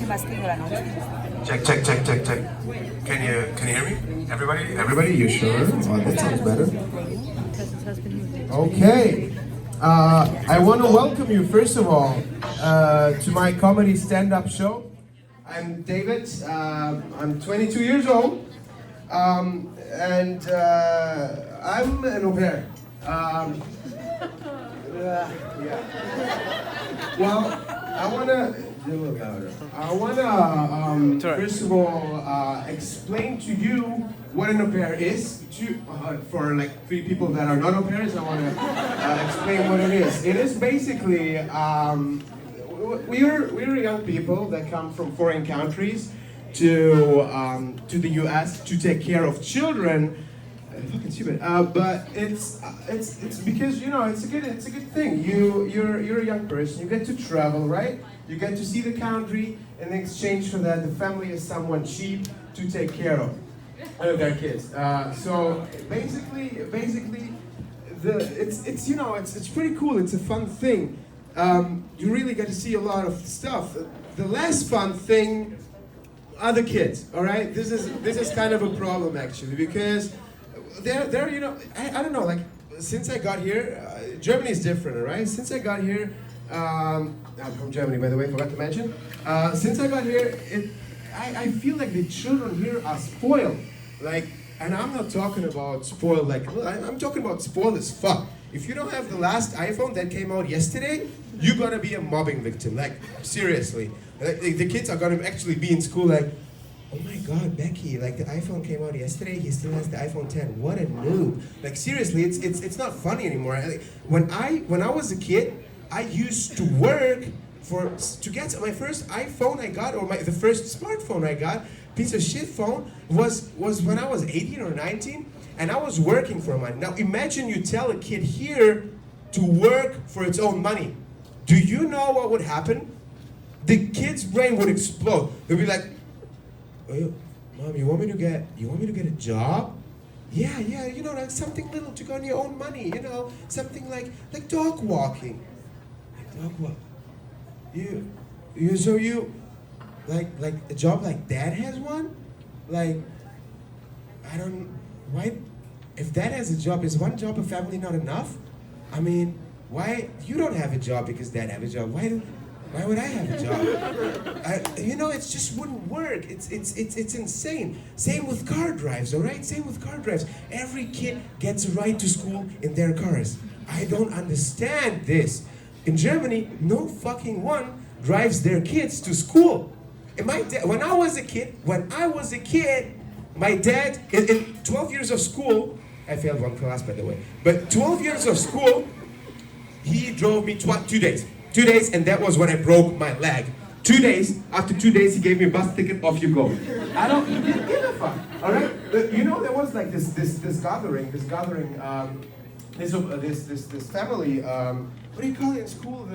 más frío la noche. Check, check, check, check, check. Can you hear me? Everybody, you sure? Oh, that sounds better. Okay. I want to welcome you, first of all, to my comedy stand-up show. I'm David. I'm 22 years old, and I'm an au pair. Yeah. Well, I wanna do a little louder. I wanna first of all explain to you what an au pair is. For like 3 people that are not au pairs, I wanna explain what it is. It is basically we're young people that come from foreign countries to the U.S. to take care of children. Fucking stupid. But it's because it's a good thing. You're a young person. You get to travel, right? You get to see the country, and in exchange for that, the family is someone cheap to take care of their kids. So basically, it's pretty cool. It's a fun thing. You really get to see a lot of stuff. The less fun thing are the kids. All right, this is kind of a problem actually, because they're I don't know, like since I got here, Germany is different, all right? Since I got here, I'm from Germany, by the way, forgot to mention. Since I got here, I feel like the children here are spoiled. Like, and I'm not talking about spoiled like, I'm talking about spoiled as fuck. If you don't have the last iPhone that came out yesterday, you're gonna be a mobbing victim. Like, seriously. Like, the kids are gonna actually be in school like, oh my God, Becky, like the iPhone came out yesterday, he still has the iPhone 10. What a noob. Like seriously, it's not funny anymore. Like, when I was a kid, I used to work to get my first iPhone I got, or the first smartphone I got, piece of shit phone, was when I was 18 or 19, and I was working for money. Now imagine you tell a kid here to work for its own money. Do you know what would happen? The kid's brain would explode. They'll be like, oh, Mom, you want me to get a job? Yeah, like something little to go on your own money, something like dog walking. Like dog walk. You like a job like Dad has one? Like, why, if Dad has a job, is one job a family not enough? I mean, why, you don't have a job because Dad have a job, why would I have a job? It just wouldn't work. It's insane. Same with car drives, all right? Same with car drives. Every kid gets a ride to school in their cars. I don't understand this. In Germany, no fucking one drives their kids to school. And when I was a kid, my dad, in 12 years of school, I failed one class by the way, but 12 years of school, he drove me 2 days. 2 days, and that was when I broke my leg. 2 days, after 2 days, he gave me a bus ticket, off you go. I don't give a fuck, all right? But, there was like this gathering, this family, what do you call it in school?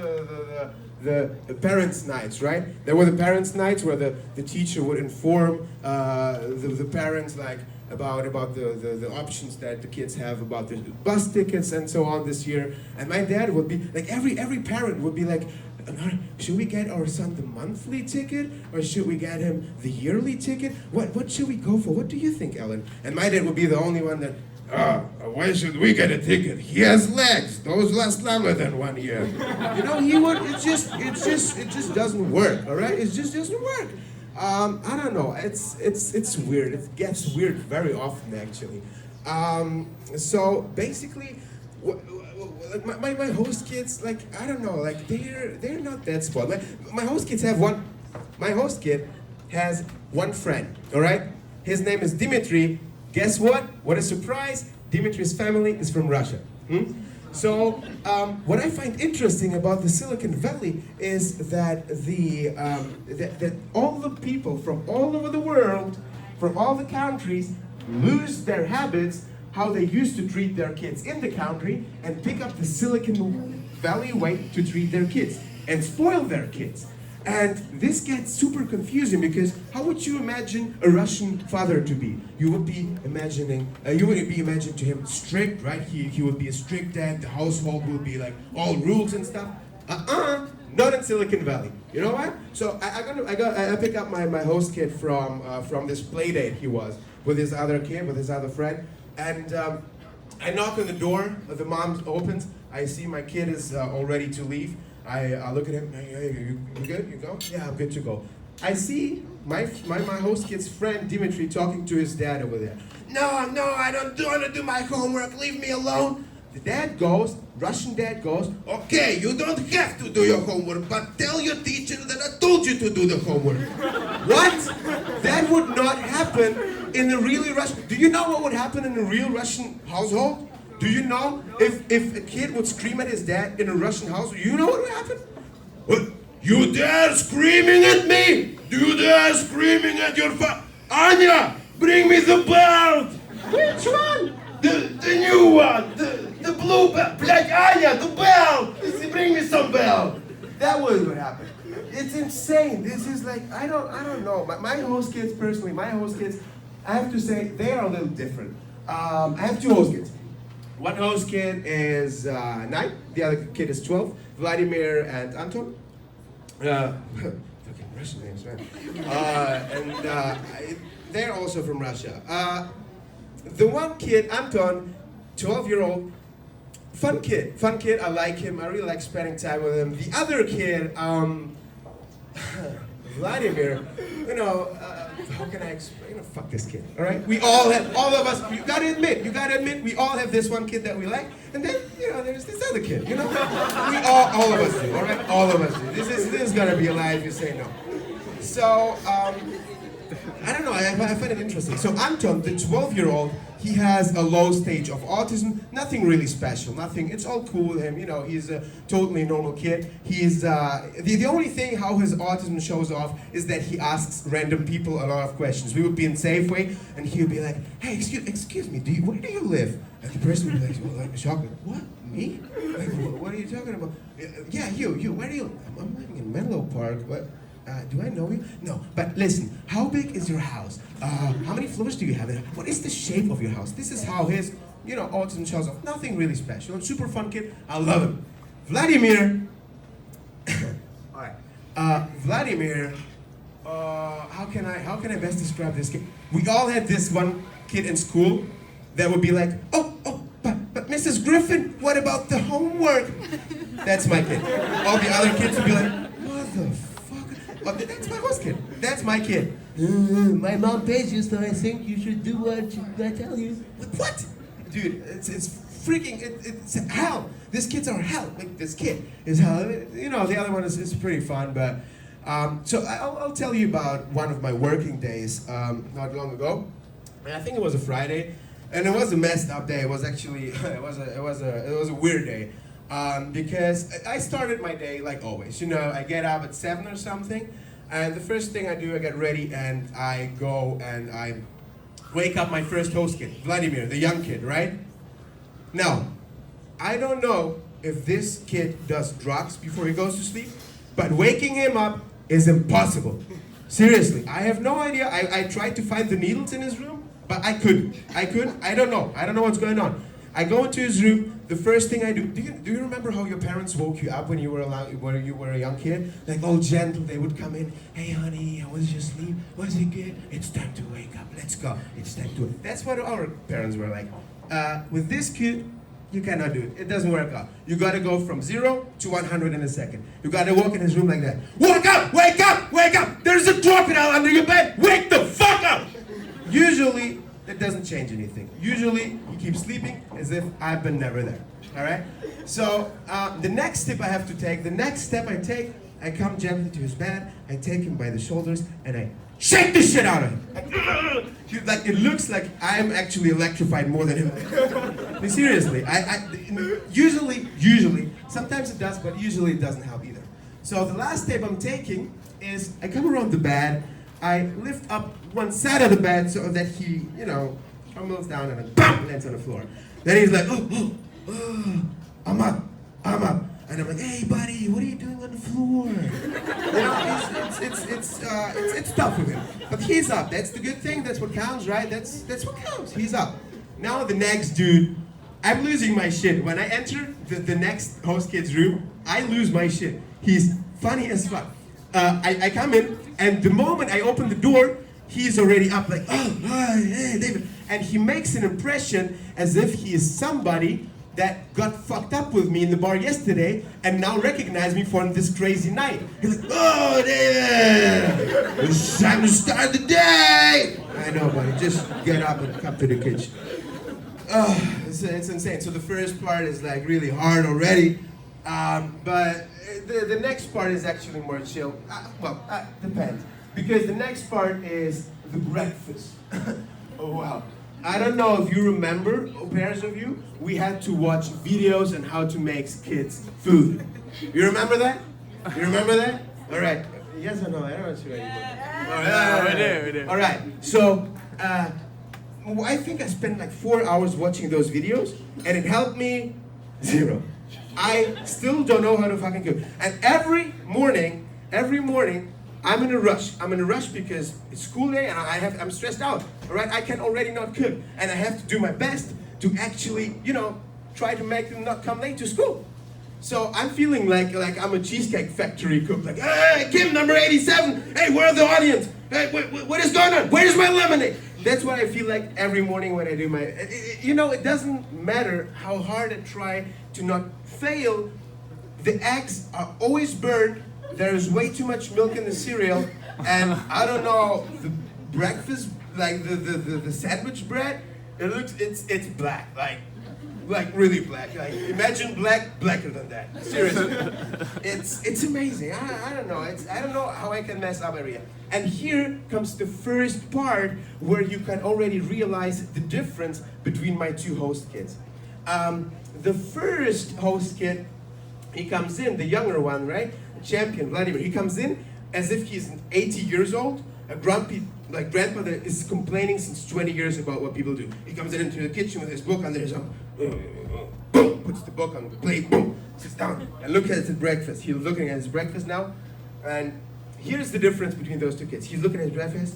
The parents' nights, right? There were the parents' nights where the teacher would inform the parents like about the options that the kids have about the bus tickets and so on this year. And my dad would be like, every parent would be like, should we get our son the monthly ticket or should we get him the yearly ticket? What should we go for? What do you think, Ellen? And my dad would be the only one that, why should we get a ticket? He has legs. Those last longer than 1 year. He would. It just doesn't work. All right, it just doesn't work. I don't know. It's weird. It gets weird very often, actually. So basically, my host kids, like I don't know, like they're not that spoiled. Like my host kids have one. My host kid has one friend. All right, his name is Dimitri. Guess what? What a surprise! Dimitri's family is from Russia. So, what I find interesting about the Silicon Valley is that that all the people from all over the world, from all the countries, lose their habits, how they used to treat their kids in the country, and pick up the Silicon Valley way to treat their kids and spoil their kids. And this gets super confusing because how would you imagine a Russian father to be? You would be imagining to him strict, right? He would be a strict dad. The household would be like all rules and stuff. Not in Silicon Valley. You know what? So I pick up my host kid from this play date he was with his other kid, with his other friend, and I knock on the door. The mom opens. I see my kid is all ready to leave. I look at him. Hey, you good? You go? Yeah, I'm good to go. I see my host kid's friend Dimitri talking to his dad over there. No, I don't want to do my homework. Leave me alone. The dad goes, Russian dad goes, okay, you don't have to do your homework, but tell your teacher that I told you to do the homework. What? That would not happen in a really Russian... Do you know what would happen in a real Russian household? Do you know if a kid would scream at his dad in a Russian household, you know what would happen? What? You dare screaming at me? You dare screaming at your Anya, bring me the belt! Which one? The new one, the blue belt. Блядь, Anya, the belt! Bring me some belt! That was what happened. It's insane. This is like, I don't know. My host kids, personally, I have to say, they are a little different. I have two host kids. One host kid is 9, the other kid is 12, Vladimir and Anton. Fucking Russian names, man. They're also from Russia. The one kid, Anton, 12-year-old, fun kid, I like him, I really like spending time with him. The other kid, Vladimir, how can I explain? Fuck this kid, all right? We all of us, you gotta admit, we all have this one kid that we like, and then, there's this other kid, We all of us do, all right? All of us do. This is gonna be a lie if you say no. So, I don't know, I find it interesting. So Anton, the 12-year-old, he has a low stage of autism, nothing really special, it's all cool with him, he's a totally normal kid. He's, the only thing how his autism shows off is that he asks random people a lot of questions. We would be in Safeway, and he would be like, hey, excuse me, where do you live? And the person would be like, well, like shocked, what, me? Like, what are you talking about? Yeah, you, where do you, I'm living in Menlo Park, what? Do I know you? No, but listen, how big is your house? How many floors do you have? What is the shape of your house? This is how his, autism shows off. Nothing really special. Super fun kid. I love him. Vladimir. Alright. Vladimir, how can I best describe this kid? We all had this one kid in school that would be like, but Mrs. Griffin, what about the homework? That's my kid. All the other kids would be like, what the fuck? Oh, that's my host kid. That's my kid. My mom pays you, so I think you should do what I tell you. What? Dude, it's freaking, it's hell. These kids are hell. Like, this kid is hell. The other one is pretty fun, but, so I'll tell you about one of my working days, not long ago. And I think it was a Friday, and it was a messed up day. It was actually, it was a weird day. Because I started my day like always, I get up at 7 or something, and the first thing I do, I get ready and I go and I wake up my first host kid, Vladimir, the young kid, right? Now, I don't know if this kid does drugs before he goes to sleep, but waking him up is impossible. Seriously, I have no idea. I tried to find the needles in his room, but I couldn't. I don't know what's going on. I go into his room. The first thing I do you remember how your parents woke you up when you were a young kid? Like all gentle, they would come in. Hey honey, how was your sleep? Was it good? It's time to wake up. Let's go. It's time to. That's what our parents were like. With this kid, you cannot do it. It doesn't work out. You gotta go from 0 to 100 in a second. You gotta walk in his room like that. Wake up! Wake up! Wake up! There's a crocodile under your bed. Wake the fuck up! Usually, it doesn't change anything. Usually, he keeps sleeping as if I've been never there. All right? So, the next step I take, I come gently to his bed, I take him by the shoulders, and I shake the shit out of him. It looks like I'm actually electrified more than him. Seriously, usually, sometimes it does, but usually it doesn't help either. So the last step I'm taking is I come around the bed, I lift up one side of the bed so that he, tumbles down and then BAM! Lands on the floor. Then he's like, I'm up. And I'm like, hey buddy, what are you doing on the floor? It's tough with him. But he's up, that's the good thing, that's what counts, right? That's what counts, he's up. Now the next dude, I'm losing my shit. When I enter the next host kid's room, I lose my shit. He's funny as fuck. I come in, and the moment I open the door, he's already up like, oh, hi, hey, David. And he makes an impression as if he is somebody that got fucked up with me in the bar yesterday and now recognized me for this crazy night. He's like, oh, David, it's time to start the day. I know, buddy, just get up and come to the kitchen. Oh, it's insane. So the first part is like really hard already, but the next part is actually more chill. Depends. Because the next part is the breakfast. Oh, wow. I don't know if you remember, pairs of you, we had to watch videos on how to make kids food. You remember that? You remember that? All right. Yes or no? I don't know. We do. All right. So, I think I spent like 4 hours watching those videos, and it helped me 0. I still don't know how to fucking cook. And every morning, I'm in a rush. I'm in a rush because it's school day and I'm stressed out. All right, I can already not cook, and I have to do my best to actually, try to make them not come late to school. So I'm feeling like I'm a Cheesecake Factory cook. Like, hey, Kim, number 87. Hey, where are the audience? Hey, what is going on? Where's my lemonade? That's what I feel like every morning when I do my. It doesn't matter how hard I try to not fail. The eggs are always burned. There is way too much milk in the cereal, and I don't know, the breakfast, like the sandwich bread, it's black, like really black. Like imagine blacker than that. Seriously, it's amazing. I don't know. I don't know how I can mess up area. And here comes the first part where you can already realize the difference between my two host kids. The first host kid, he comes in, the younger one, right? Champion, Vladimir. He comes in as if he's 80 years old. A grumpy, grandpa that is complaining since 20 years about what people do. He comes into the kitchen with his book under his arm. Boom, puts the book on the plate, boom, sits down and look at his breakfast. He's looking at his breakfast now, and here's the difference between those two kids. He's looking at his breakfast.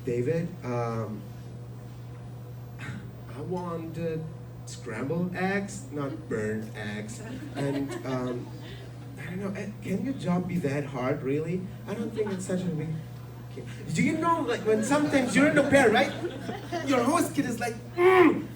David, I want scrambled eggs, not burnt eggs. And I don't know, can your job be that hard, really? I don't think it's such a big... Okay. Do you know, when sometimes you're in a pair, right? Your host kid is like,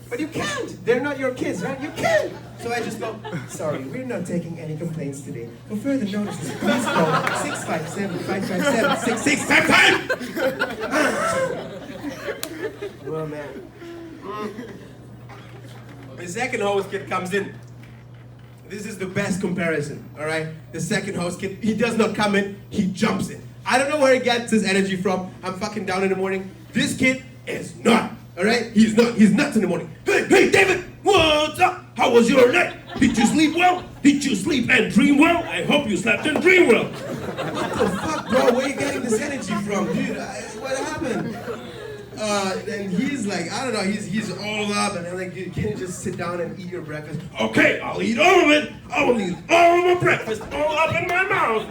but you can't. They're not your kids, right? You can't. So I just go, sorry, we're not taking any complaints today. For further notices, please call 657-557-6655. Well, man. The second host kid comes in. This is the best comparison, all right? The second host kid, he does not come in, he jumps in. I don't know where he gets his energy from. I'm fucking down in the morning. This kid is not, all right? He's nuts in the morning. Hey, David, what's up? How was your night? Did you sleep well? Did you sleep and dream well? I hope you slept and dreamed well. What the fuck, bro? Where are you getting this energy from, dude? What happened? And he's like, I don't know, he's all up, and I'm like, dude, can you just sit down and eat your breakfast? Okay, I'll eat all of it. I will eat all of my breakfast all up in my mouth.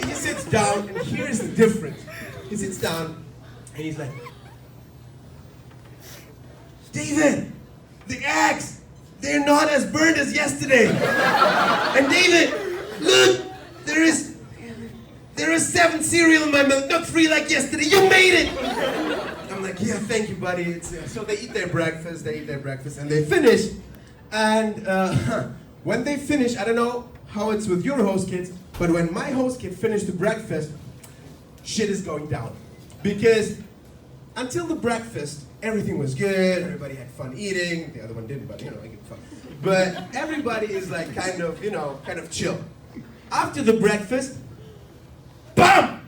He sits down, and here's the difference. He sits down, and he's like, David, the eggs, they're not as burned as yesterday. And David, look, there is 7 cereal in my milk, not 3 like yesterday. You made it. I'm like, yeah, thank you, buddy. So they eat their breakfast, and they finish. And when they finish, I don't know how it's with your host kids, but when my host kid finished the breakfast, shit is going down. Because until the breakfast, everything was good, everybody had fun eating. The other one didn't, but I get fun. But everybody is like kind of chill. After the breakfast, BAM!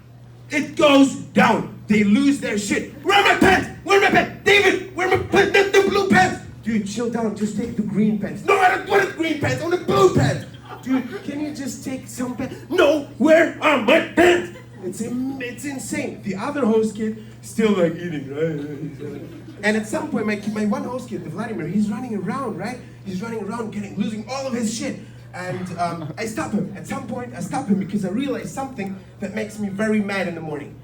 It goes down. They lose their shit. Where are my pants? Where are my pants? David, where are my pants? The blue pants. Dude, chill down. Just take the green pants. No, I don't want the green pants. I want the blue pants. Dude, can you just take some pants? No, where are my pants? It's insane. The other host kid still like eating, right? And at some point, my one host kid, the Vladimir, he's running around, right? He's running around, losing all of his shit. And I stop him. At some point, I stop him because I realize something that makes me very mad in the morning.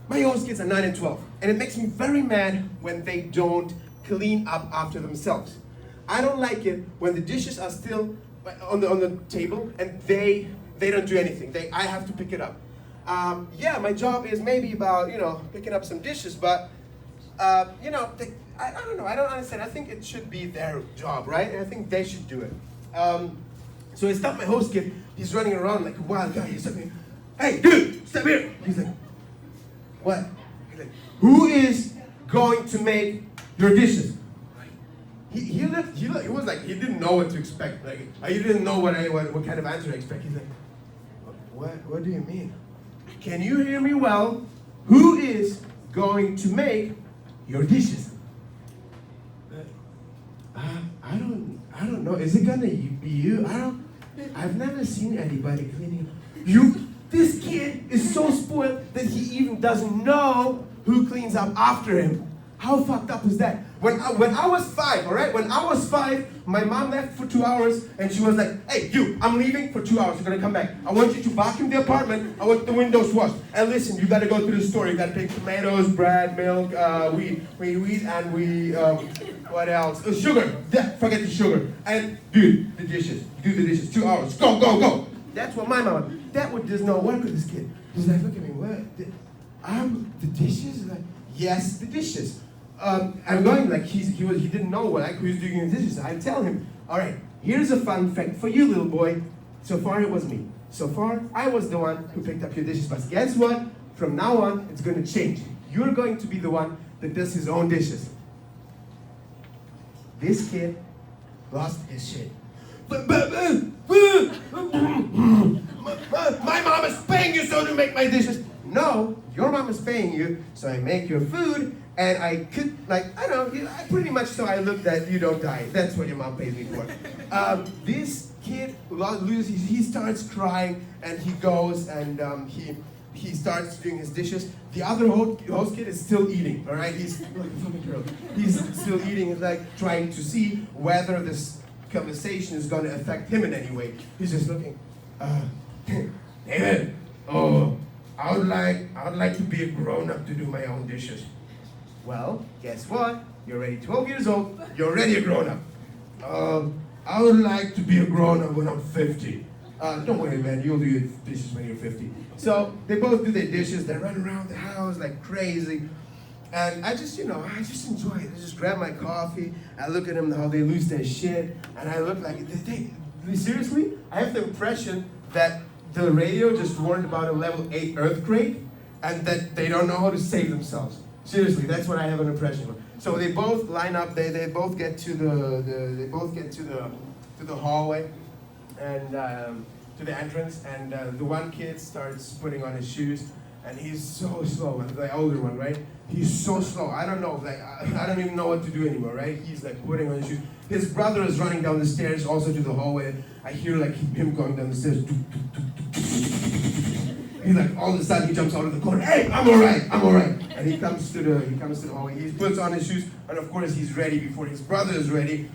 My host kids are 9 and 12, and it makes me very mad when they don't clean up after themselves. I don't like it when the dishes are still on the table and they don't do anything. I have to pick it up. Yeah, my job is maybe about, picking up some dishes, but, I don't know, I don't understand. I think it should be their job, right? And I think they should do it. So I stopped my host kid. He's running around like a wild guy. He's like, hey, dude, step here. He's like, what? He's like, who is going to make your dishes? He was like, he didn't know what to expect. Like, he didn't know what kind of answer to expect. He's like, what do you mean? Can you hear me well? Who is going to make your dishes? I don't know. Is it gonna be you? I've never seen anybody cleaning. This kid is so spoiled that he even doesn't know who cleans up after him. How fucked up is that? When I was 5, all right? When I was 5, my mom left for 2 hours, and she was like, hey, I'm leaving for 2 hours. You're gonna come back. I want you to vacuum the apartment. I want the windows washed. And listen, you gotta go to the store. You gotta take tomatoes, bread, milk, wheat, and what else? Sugar. Yeah, forget the sugar. And dude, the dishes. Do the dishes. 2 hours. Go, go, go. That's what my mom. That would just not work with this kid. He's like, look at me. What? The dishes? Like, yes, the dishes. I'm going like he didn't know who's doing the dishes. I tell him, all right, here's a fun fact for you, little boy. So far it was me. So far I was the one who picked up your dishes. But guess what? From now on, it's going to change. You're going to be the one that does his own dishes. This kid lost his shit. My mom is paying you so to make my dishes. No, your mom is paying you so I make your food. And I could, I don't know, pretty much so I look that you don't die. That's what your mom pays me for. This kid loses, he starts crying, and he goes and he starts doing his dishes. The other host kid is still eating, all right? He's like a fucking girl. He's still eating, like trying to see whether this conversation is going to affect him in any way. He's just looking, David, I would like to be a grown-up to do my own dishes. Well, guess what? You're already 12 years old. You're already a grown-up. I would like to be a grown-up when I'm 50. Don't worry, man. You'll do your dishes when you're 50. So they both do their dishes. They run around the house like crazy. And I just enjoy it. I just grab my coffee. I look at them, how they lose their shit. And I look like, seriously? I have the impression that the radio just warned about a level 8 earthquake and that they don't know how to save themselves. Seriously, that's what I have an impression of. So they both line up. They both get to the hallway and to the entrance. And the one kid starts putting on his shoes, and he's so slow. The older one, right? He's so slow. I don't know. I don't even know what to do anymore, right? He's like putting on his shoes. His brother is running down the stairs, also to the hallway. I hear like him going down the stairs. He's like, all of a sudden he jumps out of the corner. Hey, I'm all right. And he comes to the hallway. He puts on his shoes, and of course he's ready before his brother is ready.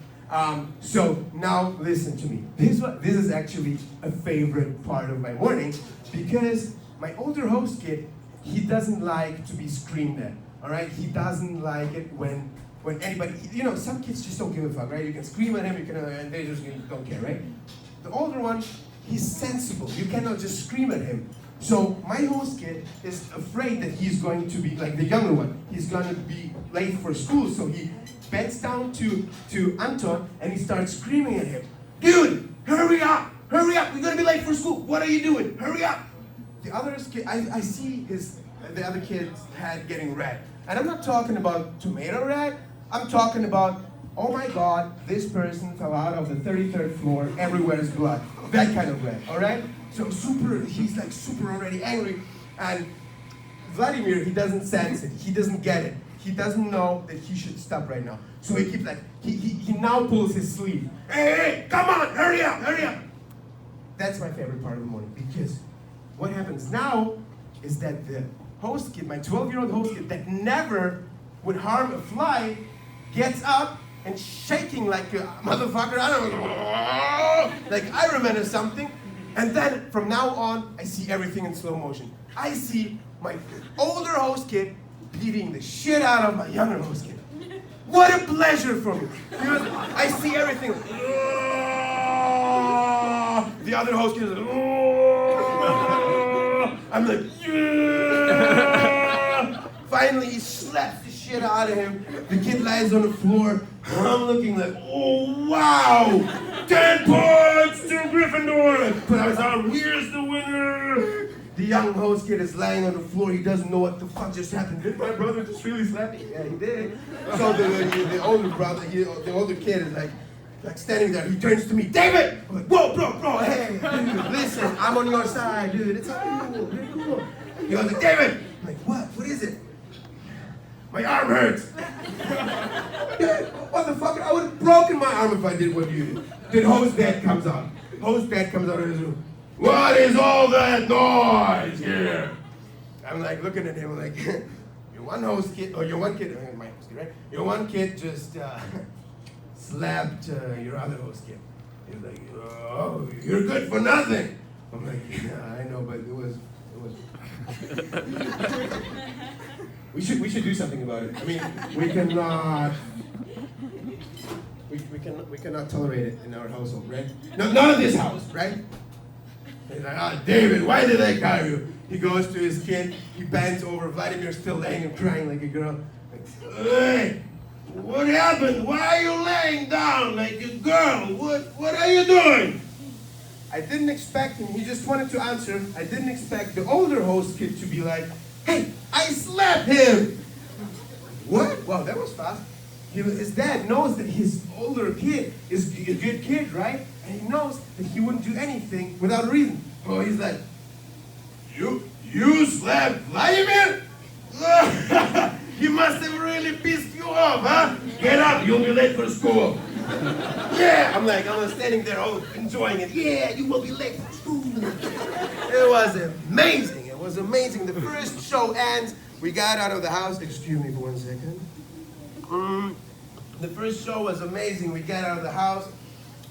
So now listen to me. This is actually a favorite part of my morning because my older host kid, he doesn't like to be screamed at. All right, he doesn't like it when anybody, some kids just don't give a fuck, right? You can scream at him, and they just don't care, right? The older one, he's sensible. You cannot just scream at him. So my host kid is afraid that he's going to be, like the younger one, he's going to be late for school. So he bends down to Anton and he starts screaming at him. Dude, hurry up, we're going to be late for school. What are you doing? Hurry up. The other kid, I see the other kid's head getting red. And I'm not talking about tomato red. I'm talking about, oh my God, this person fell out of the 33rd floor. Everywhere is blood. That kind of red, all right? So he's like super already angry. And Vladimir, he doesn't sense it. He doesn't get it. He doesn't know that he should stop right now. So he keeps he now pulls his sleeve. Hey, come on, hurry up. That's my favorite part of the morning because what happens now is that the host kid, my 12-year-old host kid that never would harm a fly, gets up and shaking like a motherfucker. I don't know. Like I remember something. And then from now on, I see everything in slow motion. I see my older host kid beating the shit out of my younger host kid. What a pleasure for me. You know, I see everything. The other host kid is like, I'm like, yeah. Finally, he slaps the shit out of him. The kid lies on the floor. I'm looking like, oh, wow. 10 points to Gryffindor. I put out his arm. Here's the winner. The young host kid is lying on the floor. He doesn't know what the fuck just happened. Did my brother just really slap me? Yeah, he did. So the older brother, the older kid is like standing there. He turns to me, David! I'm like, whoa, bro, hey, dude, listen, I'm on your side, dude. It's all cool, very cool. He goes like, David! I'm like, what? What is it? My arm hurts. What the fuck? I would have broken my arm if I did what you did. Then host dad comes out. Host dad comes out of his room. What is all that noise here? I'm like looking at him, I'm like, your one host kid, or your one kid, my host kid, right? Your one kid just slapped your other host kid. He's like, oh, you're good for nothing. I'm like, yeah, I know, but it was. we should do something about it. I mean, we cannot tolerate it in our household, right? No, none of this house, right? He's like, ah, David, why did I carry you? He goes to his kid, he bends over, Vladimir's still laying and crying like a girl. Like, hey, what happened? Why are you laying down like a girl? What are you doing? I didn't expect him, he just wanted to answer. I didn't expect the older host kid to be like, hey, I slapped him! What? Wow, that was fast. His dad knows that his older kid is a good kid, right? And he knows that he wouldn't do anything without a reason. Oh, he's like, you slapped Vladimir? He must have really pissed you off, huh? Get up, you'll be late for school. Yeah, I'm standing there, enjoying it. Yeah, you will be late for school. It was amazing. It was amazing. The first show ends. We got out of the house. Excuse me for 1 second. The first show was amazing. We got out of the house,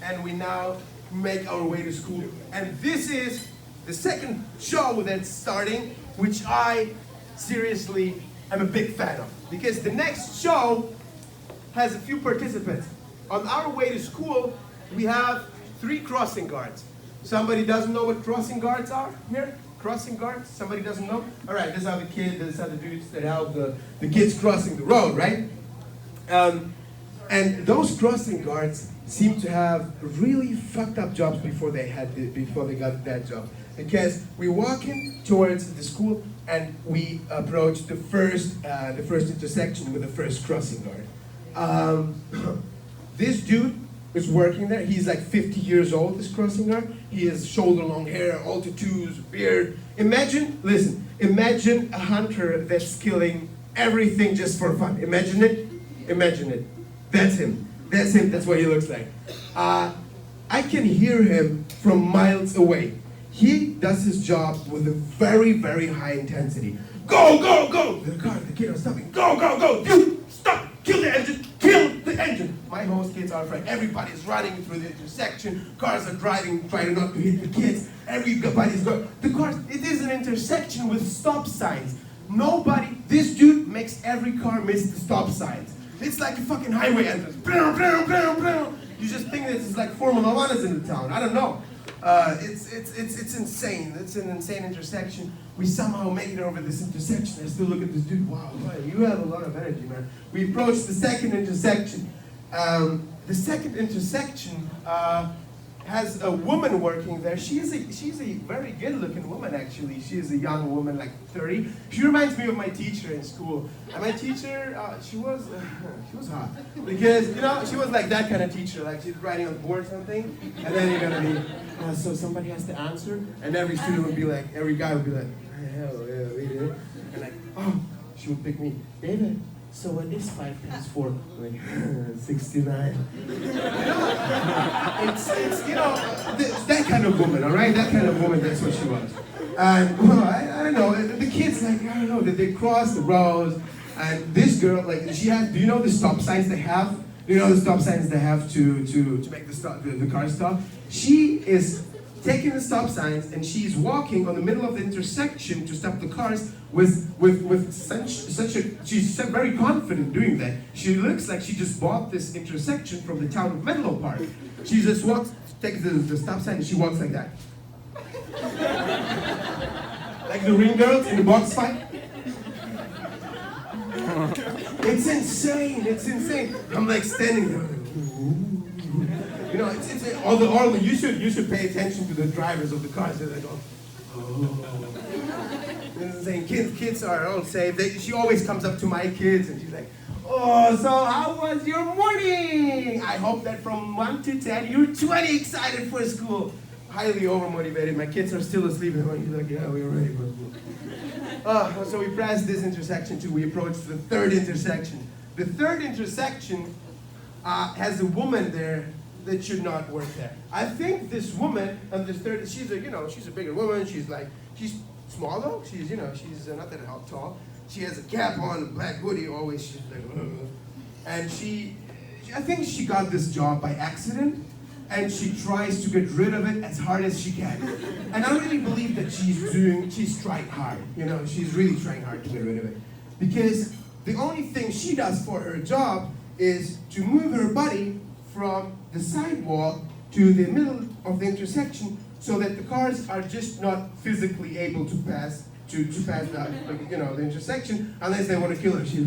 and we now make our way to school. And this is the second show that's starting, which I seriously am a big fan of. Because the next show has a few participants. On our way to school, we have 3 crossing guards. Somebody doesn't know what crossing guards are here? Crossing guards? Somebody doesn't know? All right, these are the dudes that help the kids crossing the road, right? And those crossing guards seem to have really fucked up jobs before they got that job. Because we walk in towards the school and we approach the first intersection with the first crossing guard. This dude is working there. He's like 50 years old, this crossing guard. He has shoulder long hair, all tattoos, beard. Imagine a hunter that's killing everything just for fun. Imagine it. That's him. That's what he looks like. I can hear him from miles away. He does his job with a very, very high intensity. Go! The kid is stopping. Go! You stop! Kill the engine! My host kids are afraid. Everybody's running through the intersection. Cars are driving, trying not to hit the kids. Everybody's going. It is an intersection with stop signs. This dude makes every car miss the stop signs. It's like a fucking highway entrance. You just think that it's like Formula 1 is in the town. I don't know. It's insane. It's an insane intersection. We somehow make it over this intersection. I still look at this dude. Wow, you have a lot of energy, man. We approach the second intersection. The second intersection has a woman working there. She's a very good-looking woman, actually. She is a young woman, like 30. She reminds me of my teacher in school. And my teacher, she was hot. Because, she was like that kind of teacher. Like, she's writing on the board something, and then you're gonna be, so somebody has to answer, and every guy would be like, hell yeah, we did. And like, she would pick me, David. So what is 5 times 4? I'm like, 69. It's that kind of woman, all right? That kind of woman, that's what she was. And, I don't know, the kids, like, I don't know, they cross the roads, and this girl, like, do you know the stop signs they have? Do you know the stop signs they have to make the car stop? She is taking the stop signs, and she's walking on the middle of the intersection to stop the cars with such a, she's very confident doing that. She looks like she just bought this intersection from the town of Menlo Park. She just walks, takes the stop sign, and she walks like that. Like the ring girls in the box fight. It's insane, it's insane. I'm like standing there. You know, all the you should pay attention to the drivers of the cars. They're like, oh. It's insane. Kids are all safe. She always comes up to my kids and she's like, oh, so how was your morning? I hope that from 1 to 10 you're 20 excited for school. Highly overmotivated. My kids are still asleep. And he's like, yeah, we're ready for school. So we passed this intersection too. We approached the third intersection. The third intersection has a woman there that should not work there. I think this woman on this third, she's a bigger woman. She's small though. She's not that tall. She has a cap on, a black hoodie. Always she's like, and I think she got this job by accident, and she tries to get rid of it as hard as she can. And I really believe that she's trying hard. She's really trying hard to get rid of it, because the only thing she does for her job is to move her body from the sidewalk to the middle of the intersection, so that the cars are just not physically able to pass the intersection unless they want to kill her. She's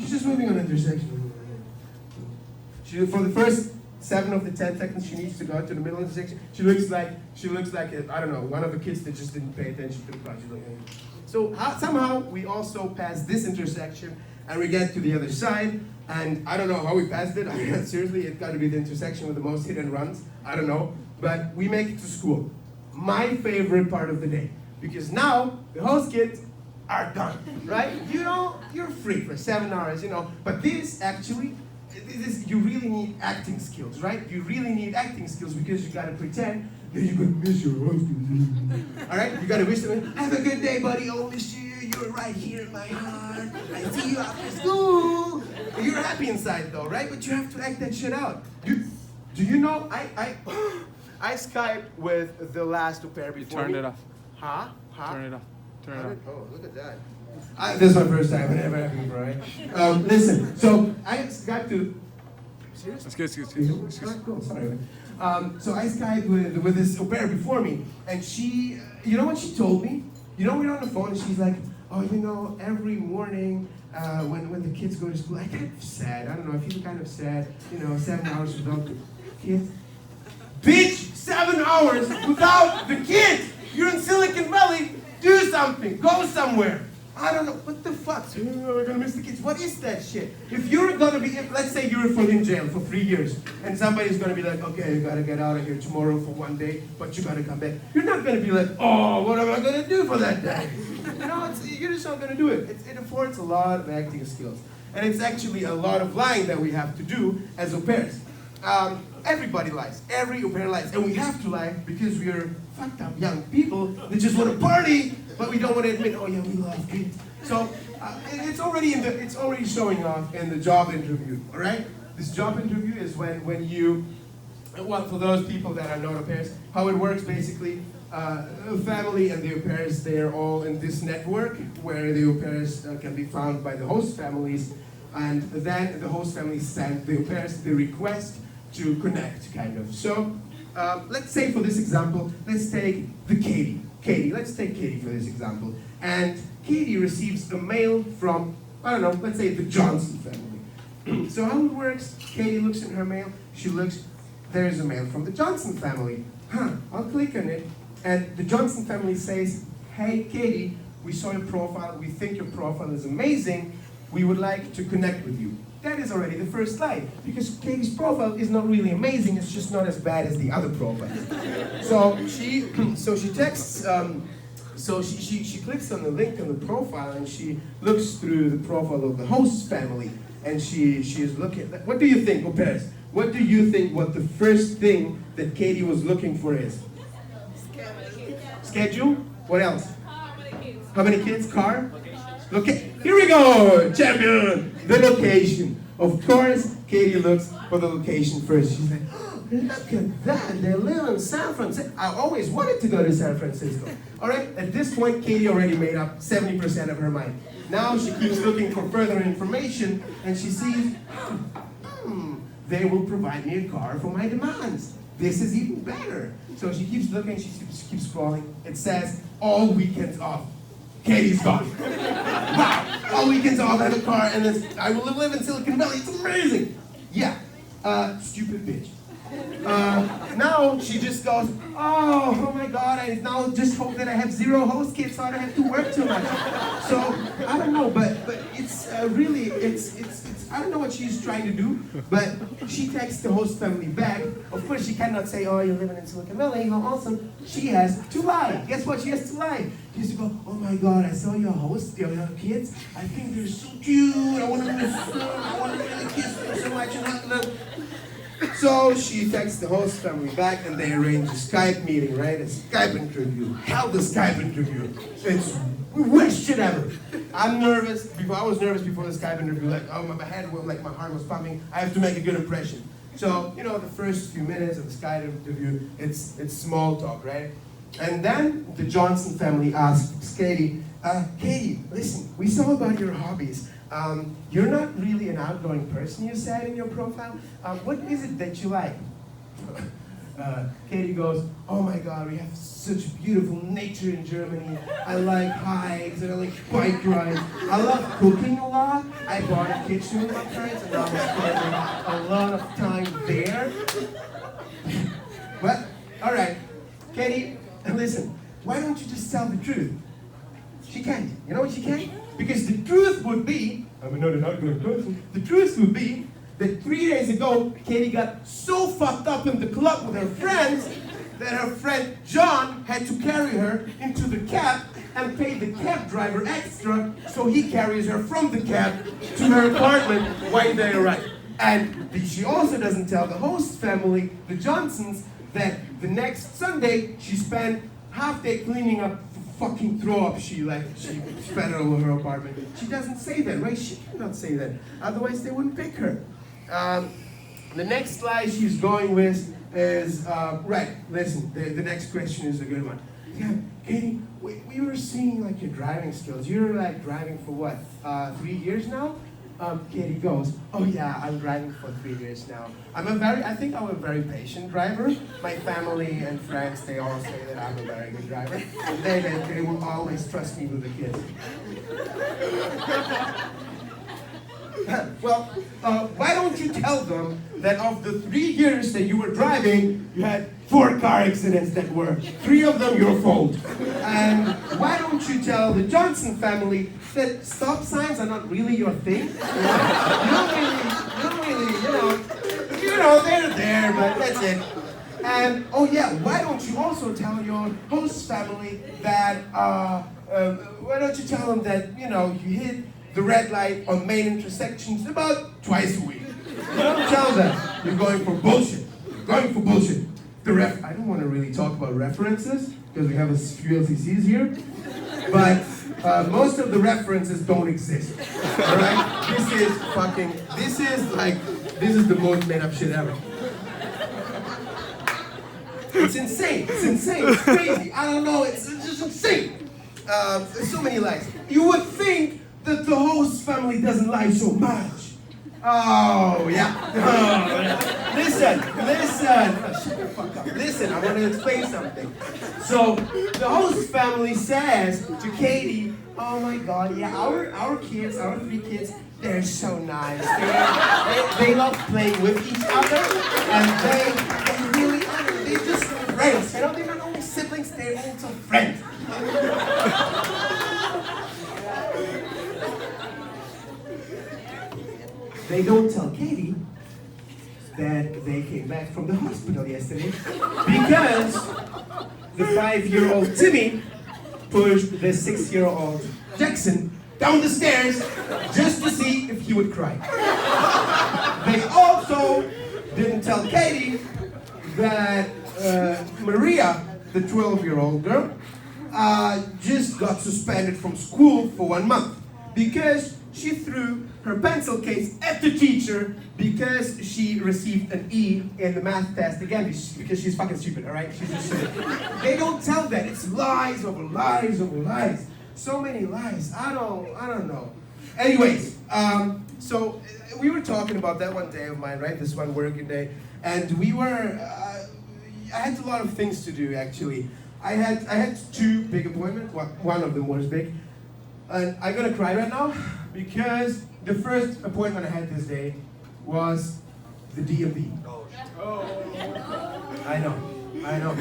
just moving on the intersection. For the first 7 of the 10 seconds she needs to go to the middle intersection, she looks like I don't know, one of the kids that just didn't pay attention to the car. She's like, so somehow we also pass this intersection and we get to the other side. And I don't know how we passed it. I mean, seriously, it's got to be the intersection with the most hit and runs. I don't know. But we make it to school. My favorite part of the day. Because now, the host kids are done, right? You're free for 7 hours, But you really need acting skills, right? You really need acting skills because you got to pretend that you're going to miss your host. All right? You got to wish them, have a good day, buddy. I'll miss you. You're right here in my heart. I see you after school. You're happy inside though, right? But you have to act that shit out. Do you know, I Skyped with the last au pair before Turned me. it off. Huh? Turn it off. Turn it off. Oh, look at that. This is my first time. It never happened before, right? Listen, so I Skyped to... Serious? Excuse. Cool, sorry. So I Skyped with this au pair before me, and she, you know what she told me? We're on the phone and she's like, oh, every morning when the kids go to school, I kind of sad. I don't know, I feel kind of sad. 7 hours without the kids. Bitch, 7 hours without the kids! You're in Silicon Valley, do something, go somewhere. I don't know, what the fuck? We're gonna miss the kids. What is that shit? If you're gonna be, let's say you're in jail for 3 years, and somebody's gonna be like, okay, you gotta get out of here tomorrow for 1 day, but you gotta come back. You're not gonna be like, oh, what am I gonna do for that day? You're just not gonna do it. It affords a lot of acting skills. And it's actually a lot of lying that we have to do as au pairs. Everybody lies. Every au pair lies. And we have to lie because we are fucked up young people that just want to party, but we don't want to admit, oh yeah, we love kids. So it's already showing off in the job interview, all right? This job interview is when you, for those people that are not au pairs, how it works basically, a family and the au pairs, they're all in this network where the au pairs can be found by the host families, and then the host families send the au pairs the request to connect, kind of. So, let's say for this example, let's take Katie. Let's take Katie for this example. And Katie receives a mail from, I don't know, let's say the Johnson family. So how it works, Katie looks in her mail, there's a mail from the Johnson family. I'll click on it, and the Johnson family says, hey Katie, we saw your profile, we think your profile is amazing, we would like to connect with you. That is already the first lie, because Katie's profile is not really amazing, it's just not as bad as the other profiles. So she texts, she clicks on the link on the profile and she looks through the profile of the host family, and she is looking, what do you think, au pairs? What do you think what the first thing that Katie was looking for is? Schedule? What else? How many kids? Car? Okay, here we go, champion! The location. Of course, Katie looks for the location first. She's like, oh, look at that. They live in San Francisco. I always wanted to go to San Francisco. All right, at this point, Katie already made up 70% of her mind. Now she keeps looking for further information, and she sees, they will provide me a car for my demands. This is even better. So she keeps looking, she keeps scrolling. It says, all weekends off. Katie's gone. Wow, all weekends off, I have a car, and I will live in Silicon Valley. It's amazing. Yeah, stupid bitch. Now she just goes, oh my God, I now just hope that I have 0 host kids so I don't have to work too much. So, I don't know, but it's really, I don't know what she's trying to do, but she texts the host family back. Of course, she cannot say, oh, you're living in Silicon Valley, how awesome. She has to lie. Guess what? She has to lie. She has to go, oh my God, I saw your host, your kids. I think they're so cute. I want to miss them. I want to really kiss them so much and hug them. So she texts the host family back and they arrange a Skype meeting, right? A Skype interview. Hell, the Skype interview. It's the worst shit ever. I'm nervous. I was nervous before the Skype interview. Like, oh, my head was like, my heart was pumping. I have to make a good impression. So, you know, the first few minutes of the Skype interview, it's small talk, right? And then the Johnson family asks Katie, Katie, listen, we saw about your hobbies. You're not really an outgoing person, you said in your profile. What is it that you like? Katie goes, oh my God, we have such beautiful nature in Germany. I like hikes and I like bike rides. I love cooking a lot. I bought a kitchen with my friends and I was spending a lot of time there. What? All right, Katie, listen, why don't you just tell the truth? She can't. You know what she can't? Because the truth would be, I'm not an outgoing person, the truth would be that 3 days ago, Katie got so fucked up in the club with her friends that her friend John had to carry her into the cab and pay the cab driver extra so he carries her from the cab to her apartment while they arrive. And she also doesn't tell the host family, the Johnsons, that the next Sunday she spent half day cleaning up fucking throw up she spat all over her apartment. She doesn't say that, right? She cannot say that. Otherwise they wouldn't pick her. The next slide she's going with is, right, listen, the next question is a good one. Yeah, Katie, we were seeing like your driving skills. You're like driving for what, 3 years now? Katie goes, oh yeah, I'm driving for 3 years now. I think I'm a very patient driver. My family and friends, they all say that I'm a very good driver. And they will always trust me with the kids. Well, why don't you tell them that of the 3 years that you were driving, you had 4 car accidents that were 3 of them your fault. And why don't you tell the Johnson family that stop signs are not really your thing? You don't really, they're there, but that's it. And, oh yeah, why don't you also tell your host family that, why don't you tell them that, you hit the red light on main intersections about twice a week. You don't tell them. You're going for bullshit. You're going for bullshit. I don't want to really talk about references, because we have a few LCCs here, but most of the references don't exist. Alright? This is the most made up shit ever. It's insane. It's crazy. I don't know, it's just insane. There's so many lies. You would think that the host family doesn't lie so much. Oh, yeah. Listen. Shut the fuck up. Listen, I want to explain something. So, the host family says to Katie, oh my God, yeah, our 3 kids, they're so nice. They love playing with each other, and they're just friends. They're not only siblings, they're also friends. They don't tell Katie that they came back from the hospital yesterday because the 5-year-old Timmy pushed the 6-year-old Jackson down the stairs just to see if he would cry. They also didn't tell Katie that Maria, the 12-year-old girl, just got suspended from school for 1 month because she threw her pencil case at the teacher because she received an E in the math test, again, because she's fucking stupid, all right? She's just stupid. They don't tell that. It's lies over lies over lies. So many lies. I don't know. Anyways, so we were talking about that one day of mine, right? This one working day. And we were, I had a lot of things to do, actually. I had two big appointments. One of them was big. And I'm gonna cry right now because the first appointment I had this day was the DMV. I know.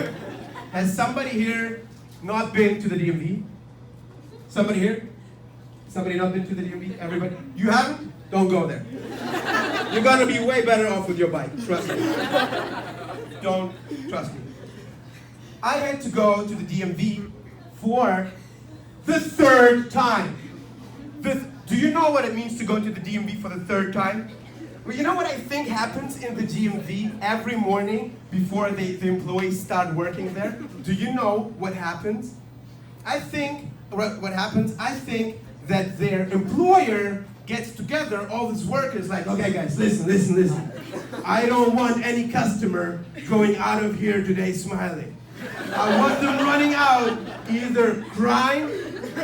Has somebody here not been to the DMV? Somebody here? Somebody not been to the DMV? Everybody? You haven't? Don't go there. You're gonna be way better off with your bike, trust me. Don't, trust me. I had to go to the DMV for the third time. Do you know what it means to go to the DMV for the third time? Well, you know what I think happens in the DMV every morning before the employees start working there? Do you know what happens? I think that their employer gets together all these workers like, okay guys, listen. I don't want any customer going out of here today smiling. I want them running out either crying,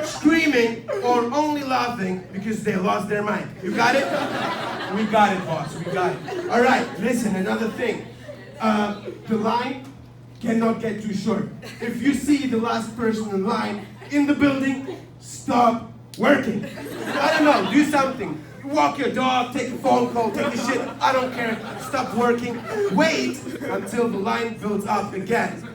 screaming, or only laughing because they lost their mind. You got it? We got it, boss, we got it. All right, listen, another thing. The line cannot get too short. If you see the last person in line in the building, stop working. I don't know, do something. Walk your dog, take a phone call, take a shit, I don't care. Stop working. Wait until the line builds up again.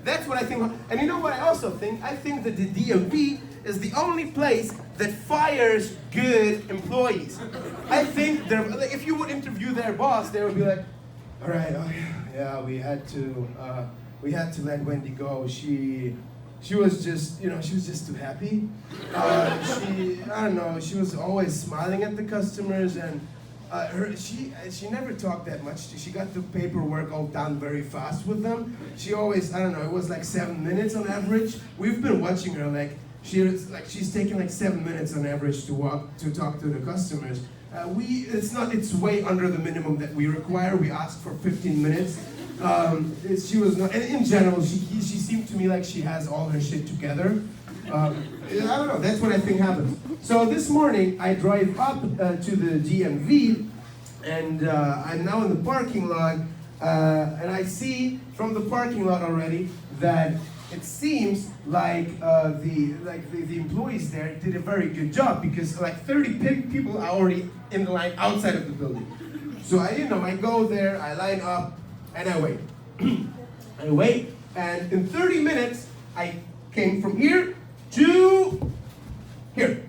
That's what I think. And you know what I also think? I think that the DMV is the only place that fires good employees. I think if you would interview their boss, they would be like, all right, oh yeah, we had to let Wendy go. She was just, she was just too happy. I don't know, she was always smiling at the customers, and she never talked that much. She got the paperwork all done very fast with them. She always, I don't know, it was like 7 minutes on average. We've been watching her, she's taking like 7 minutes on average to talk to the customers. It's way under the minimum that we require. We asked for 15 minutes. She was not, and in general, she seemed to me like she has all her shit together. I don't know, that's what I think happens. So this morning, I drive up to the DMV, and I'm now in the parking lot, and I see from the parking lot already that it seems like the employees there did a very good job, because like 30 people are already in the line outside of the building. So I go there, I line up, and I wait. I wait, and in 30 minutes, I came from here to here.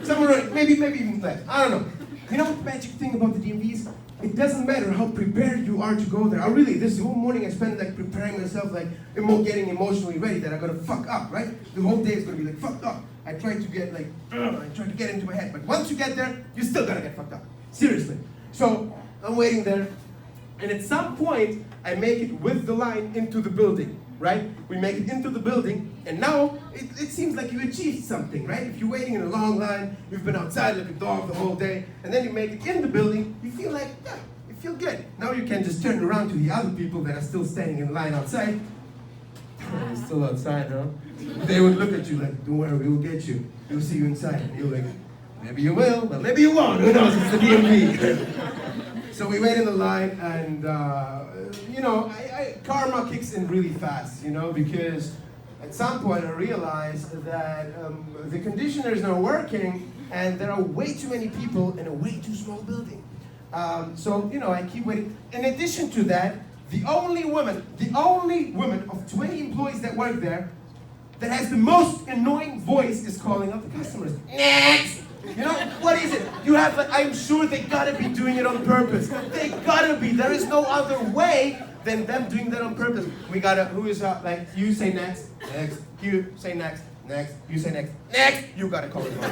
Somewhere, maybe even less. I don't know. You know what the magic thing about the DMVs? It doesn't matter how prepared you are to go there. This whole morning I spent like preparing myself, like getting emotionally ready that I'm gonna fuck up, right? The whole day is gonna be like fucked up. I try to get into my head, but once you get there, you're still gonna get fucked up. Seriously. So I'm waiting there, and at some point I make it with the line into the building, right? We make it into the building, and now it seems like you achieved something, right? If you're waiting in a long line, you've been outside like a dog the whole day, and then you make it in the building, you feel like, yeah, you feel good. Now you can just turn around to the other people that are still standing in line outside. They're still outside, huh? They would look at you like, don't worry, we'll get you. We'll see you inside. And you're like, maybe you will, but maybe you won't. Who knows? It's the DMV. So we wait in the line, and karma kicks in really fast, because at some point I realized that the conditioner is not working, and there are way too many people in a way too small building. I keep waiting. In addition to that, the only woman of 20 employees that work there that has the most annoying voice is calling out the customers. Next! What is it? I'm sure they gotta be doing it on purpose. They gotta be. There is no other way than them doing that on purpose. You say next, you say next, you say next, you gotta call it home.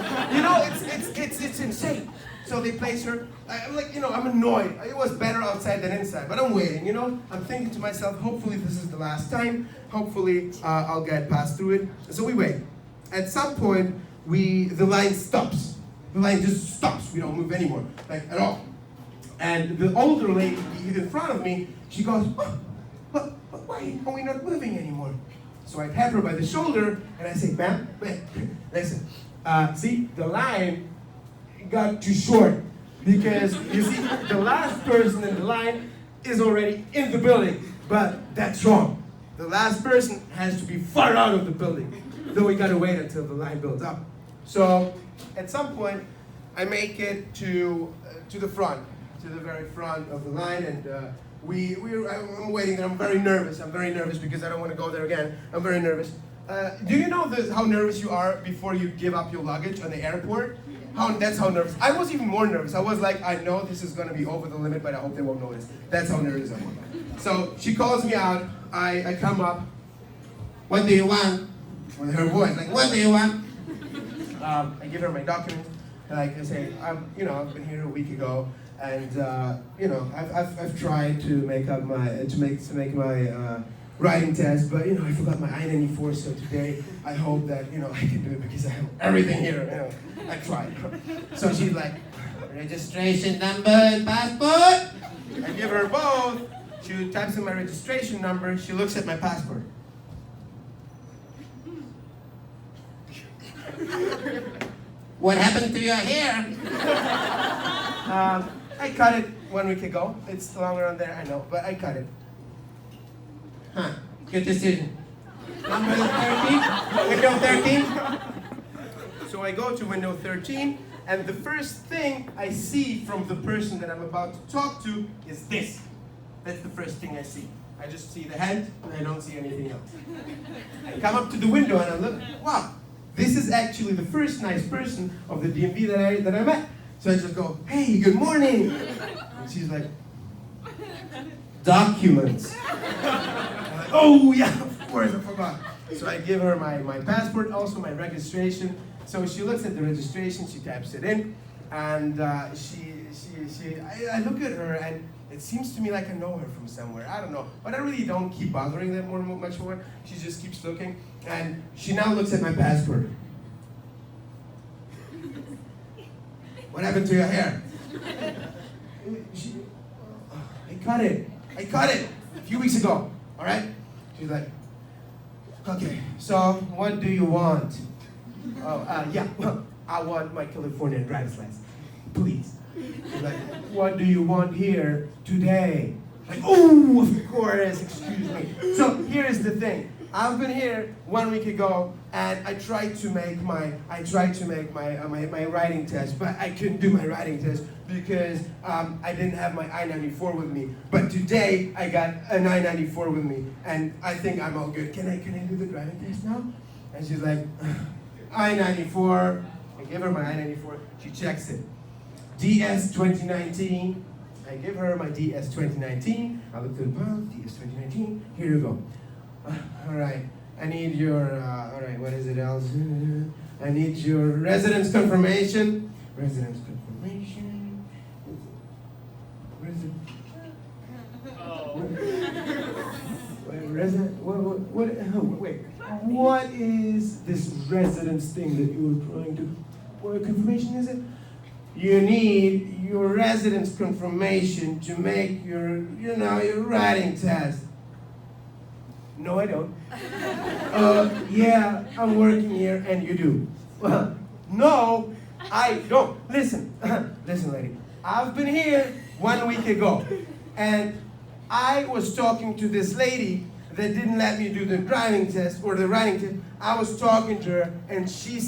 It's insane. So they place her, I'm annoyed. It was better outside than inside, but I'm waiting, I'm thinking to myself, hopefully this is the last time. Hopefully I'll get past through it. So we wait. At some point, the line stops. the line just stops. We don't move anymore, like at all. And the older lady in front of me, she goes, but why are we not moving anymore? So I tap her by the shoulder and I say, ma'am, listen, see, the line got too short because you see, the last person in the line is already in the building, but that's wrong. The last person has to be far out of the building. Then we gotta wait until the line builds up. So at some point, I make it to the front, to the very front of the line, and I'm waiting there. I'm very nervous. Because I don't want to go there again. I'm very nervous. Do you know how nervous you are before you give up your luggage on the airport? That's how nervous. I was even more nervous. I was like, I know this is gonna be over the limit, but I hope they won't notice. That's how nervous I was. So she calls me out. I come up. What do you want? With her voice, like, what do you want? I give her my documents. Like I say, I've been here a week ago, and I've tried to make up my my writing test, but I forgot my I-94. So today, I hope that I can do it because I have everything here. I tried. So she's like, registration number and passport. I give her both. She types in my registration number. She looks at my passport. What happened to your hair? I cut it 1 week ago. It's longer on there, I know, but I cut it. Huh, good decision. Number 13, window 13. So I go to window 13, and the first thing I see from the person that I'm about to talk to is this. That's the first thing I see. I just see the hand, and I don't see anything else. I come up to the window and I look, wow, this is actually the first nice person of the DMV that I met. So I just go, hey, good morning. And she's like, documents. I'm like, oh yeah, of course, I forgot. So I give her my passport, also my registration. So she looks at the registration, she taps it in, and I look at her, and it seems to me like I know her from somewhere. I don't know, but I really don't keep bothering that much more. She just keeps looking, and she now looks at my passport. What happened to your hair? I cut it a few weeks ago, all right? She's like, okay, so what do you want? Yeah, well, I want my California driver's license, please. She's like, what do you want here today? Like, oh, of course, excuse me. So here's the thing. I've been here 1 week ago, and I tried to make my writing test, but I couldn't do my writing test because I didn't have my I-94 with me. But today I got an I-94 with me, and I think I'm all good. Can I do the driving test now? And she's like, I-94. I give her my I-94. She checks it. DS 2019. I give her my DS 2019. I look through the file. DS 2019. Here you go. All right. I need your. All right. What is it else? I need your residence confirmation. Residence confirmation. Wait. What is this residence thing that you were trying to? What confirmation is it? You need your residence confirmation to make your writing test. No, I don't. Yeah, I'm working here, and you do. Well, no, I don't. Listen, lady. I've been here 1 week ago, and I was talking to this lady that didn't let me do the driving test or the writing test. I was talking to her, and she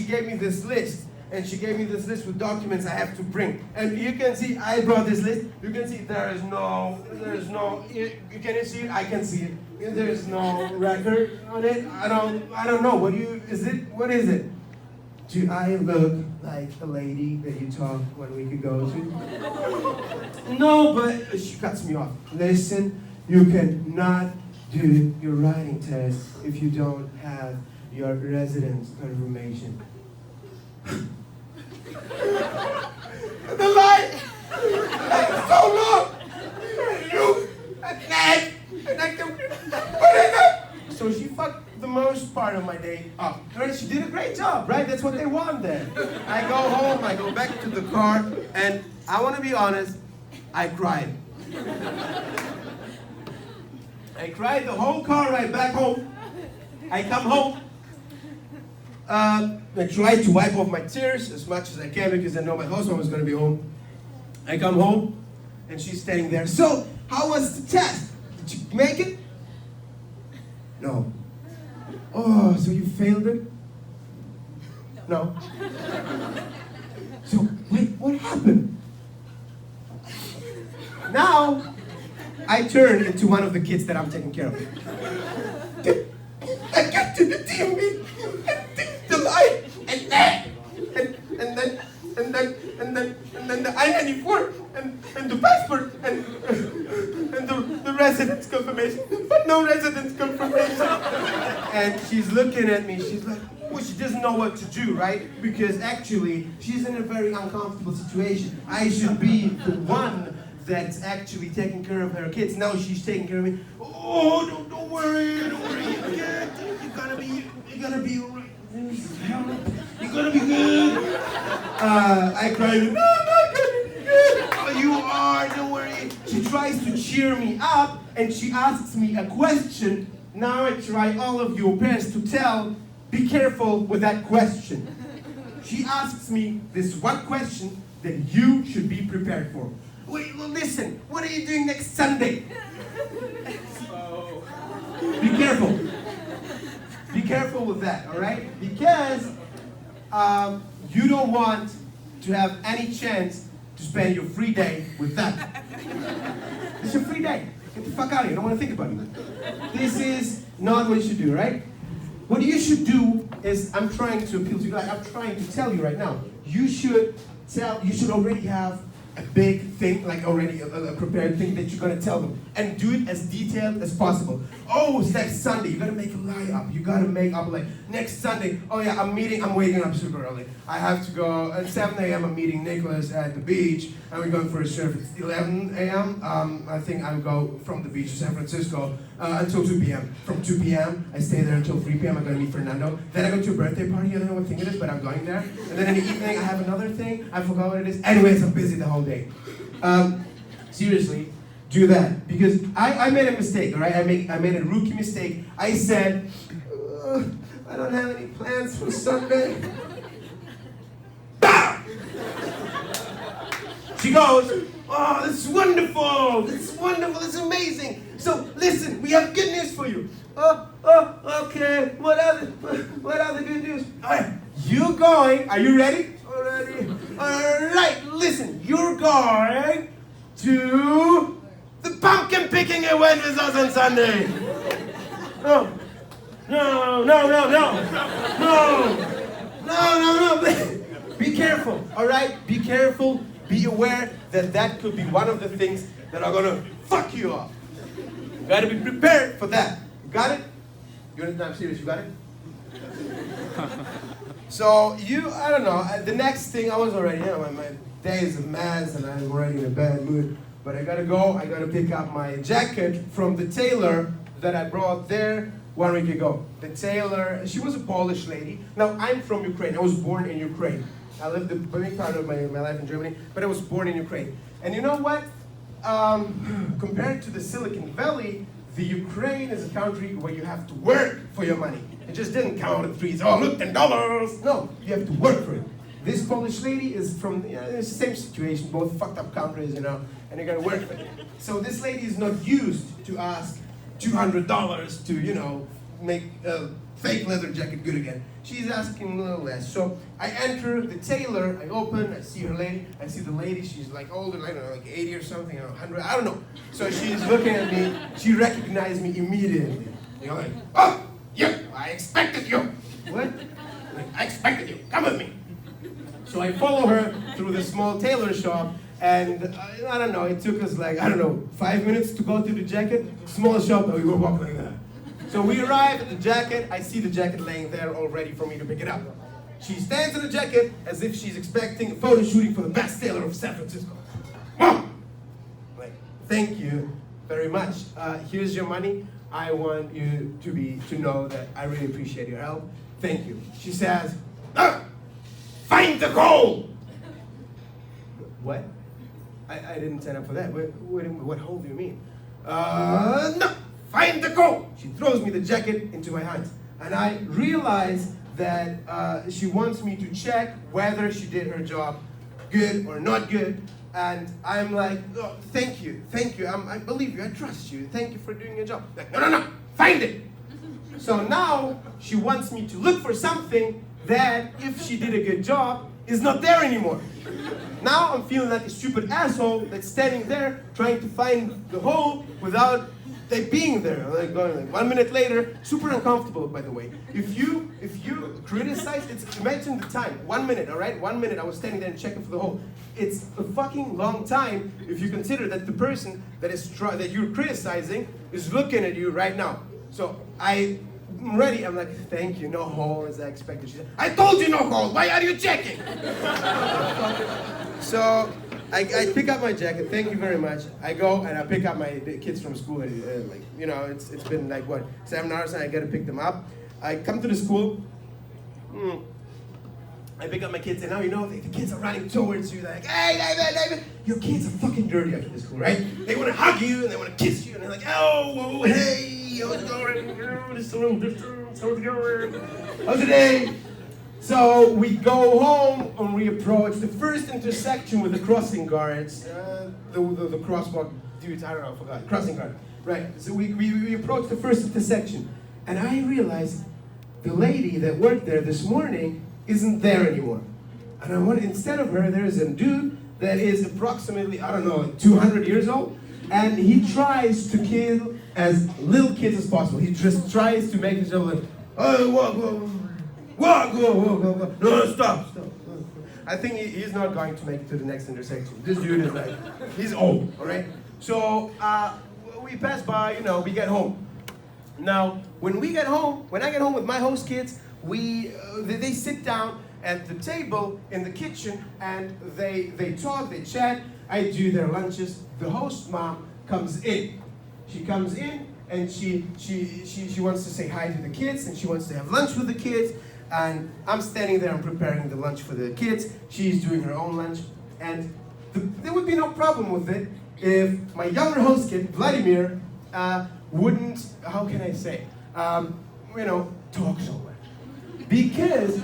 gave me this list. And she gave me this list with documents I have to bring. And you can see, I brought this list. You can see there's no, can you see it? I can see it. There's no record on it. I don't know. What is it? Do I look like a lady that you talked 1 week ago to? No, but she cuts me off. Listen, you cannot do your writing test if you don't have your residence confirmation. The line is so long. So So she fucked the most part of my day up. Right? She did a great job, right? That's what they want there. I go home, I go back to the car, and I want to be honest, I cried. I cried the whole car ride back home. I come home. I try to wipe off my tears as much as I can because I know my husband was going to be home. I come home, and she's standing there. So, how was the test? Did you make it? No. Oh, so you failed it? No. So, wait, what happened? Now, I turn into one of the kids that I'm taking care of. I get to the DMV and take the light and then the I-94 and the passport and the residence confirmation, but no residence confirmation. And she's looking at me, she's like, well, she doesn't know what to do, right? Because actually, she's in a very uncomfortable situation. I should be the one that's actually taking care of her kids. Now she's taking care of me. Oh, don't worry. You're gonna be alright. You're gonna be good. I cried. No, I'm not gonna be good. Oh, you are. Don't worry. She tries to cheer me up, and she asks me a question. Now I try all of you parents to tell. Be careful with that question. She asks me this one question that you should be prepared for. Wait, well, listen, what are you doing next Sunday? Be careful. Be careful with that, all right? Because you don't want to have any chance to spend your free day with that. It's your free day. Get the fuck out of here. I don't want to think about it. This is not what you should do, right? What you should do is, I'm trying to appeal to you, like I'm trying to tell you right now, you should already have a big thing, like already a prepared thing that you're gonna tell them, and do it as detailed as possible. Oh, it's next Sunday. You gotta make a lie up. You gotta make up like next Sunday. Oh yeah, I'm waking up super early. I have to go at 7 a.m. I'm meeting Nicholas at the beach, and we're going for a surf. It's 11 a.m. I think I'll go from the beach to San Francisco until 2 p.m. From 2 p.m. I stay there until 3 p.m. I'm gonna meet Fernando. Then I go to a birthday party. I don't know what thing it is, but I'm going there. And then in the evening I have another thing. I forgot what it is. Anyways, I'm busy the whole day. Seriously, do that, because I made a mistake, all right? I made a rookie mistake. I said, I don't have any plans for Sunday. She goes, oh, this is wonderful. This is wonderful. This is amazing. So listen, we have good news for you. Okay. What other good news? All right, you're going. Are you ready? Already. All right. Listen, you're going to the pumpkin picking event with us on Sunday. No. Be careful, all right? Be careful. Be aware that could be one of the things that are gonna fuck you up. You gotta be prepared for that. You got it? I'm serious, you got it? So I don't know, the next thing, I was already, my day is a mess and I'm already in a bad mood. But I gotta pick up my jacket from the tailor that I brought there 1 week ago. The tailor, she was a Polish lady. Now, I'm from Ukraine. I was born in Ukraine. I lived a big part of my life in Germany, but I was born in Ukraine. And you know what? Compared to the Silicon Valley, the Ukraine is a country where you have to work for your money. It just didn't count at $3. Oh, look, $10. No, you have to work for it. This Polish lady is from the same situation, both fucked up countries, and you gotta work for it. So this lady is not used to ask $200 to, make a fake leather jacket good again. She's asking a little less. So I enter the tailor, I open, I see the lady, she's like older, I don't know, like 80 or something, or 100, I don't know. So she's looking at me, she recognized me immediately. Like, oh, yeah, I expected you. What? I expected you, come with me. So I follow her through the small tailor shop, and I don't know, it took us 5 minutes to go to the jacket. Small shop, and we were walking like that. So we arrive at the jacket, I see the jacket laying there all ready for me to pick it up. She stands in the jacket as if she's expecting a photo shooting for the best tailor of San Francisco. Mom! Like, thank you very much. Here's your money. I want you to know that I really appreciate your help. Thank you. She says, find the goal! What? I didn't sign up for that. What hole do you mean? No! Find the goal! She throws me the jacket into my hands. And I realize that she wants me to check whether she did her job good or not good. And I'm like, oh, thank you. I believe you, I trust you. Thank you for doing your job. Like, no, find it. So now she wants me to look for something that, if she did a good job, is not there anymore. Now I'm feeling like a stupid asshole that's standing there trying to find the hole without they being there. Like going like 1 minute later, super uncomfortable, by the way. If you criticize, imagine the time. 1 minute, all right? 1 minute I was standing there and checking for the hole. It's a fucking long time if you consider that the person that you're criticizing is looking at you right now. So I'm ready. I'm like, thank you, no hole as I expected. She said, I told you no hole. Why are you checking? So I pick up my jacket. Thank you very much. I go and I pick up the kids from school. Like, you know, it's been like what, 7 hours, and I gotta pick them up. I come to the school. I pick up my kids, and now you know the kids are running towards you, like, hey, David, your kids are fucking dirty after the school, right? They want to hug you and they want to kiss you, and they're like, oh, hey, how's it going? This is a little different. How's it going? How's the day? So we go home and we approach the first intersection with the crossing guards, the crosswalk dudes. I don't know, I forgot. Crossing guard, right? So we approach the first intersection, and I realized the lady that worked there this morning isn't there anymore. And instead of her, there's a dude that is approximately, I don't know, like 200 years old, and he tries to kill as little kids as possible. He just tries to make himself like, oh, walk, no, stop. I think he's not going to make it to the next intersection. This dude is like, he's old, all right? So we pass by, we get home. Now, when I get home with my host kids, they sit down at the table in the kitchen and they talk, they chat. I do their lunches. The host mom comes in. She comes in and she wants to say hi to the kids and she wants to have lunch with the kids. And I'm standing there and preparing the lunch for the kids. She's doing her own lunch. And there would be no problem with it if my younger host kid, Vladimir, wouldn't, how can I say, talk so much. Because,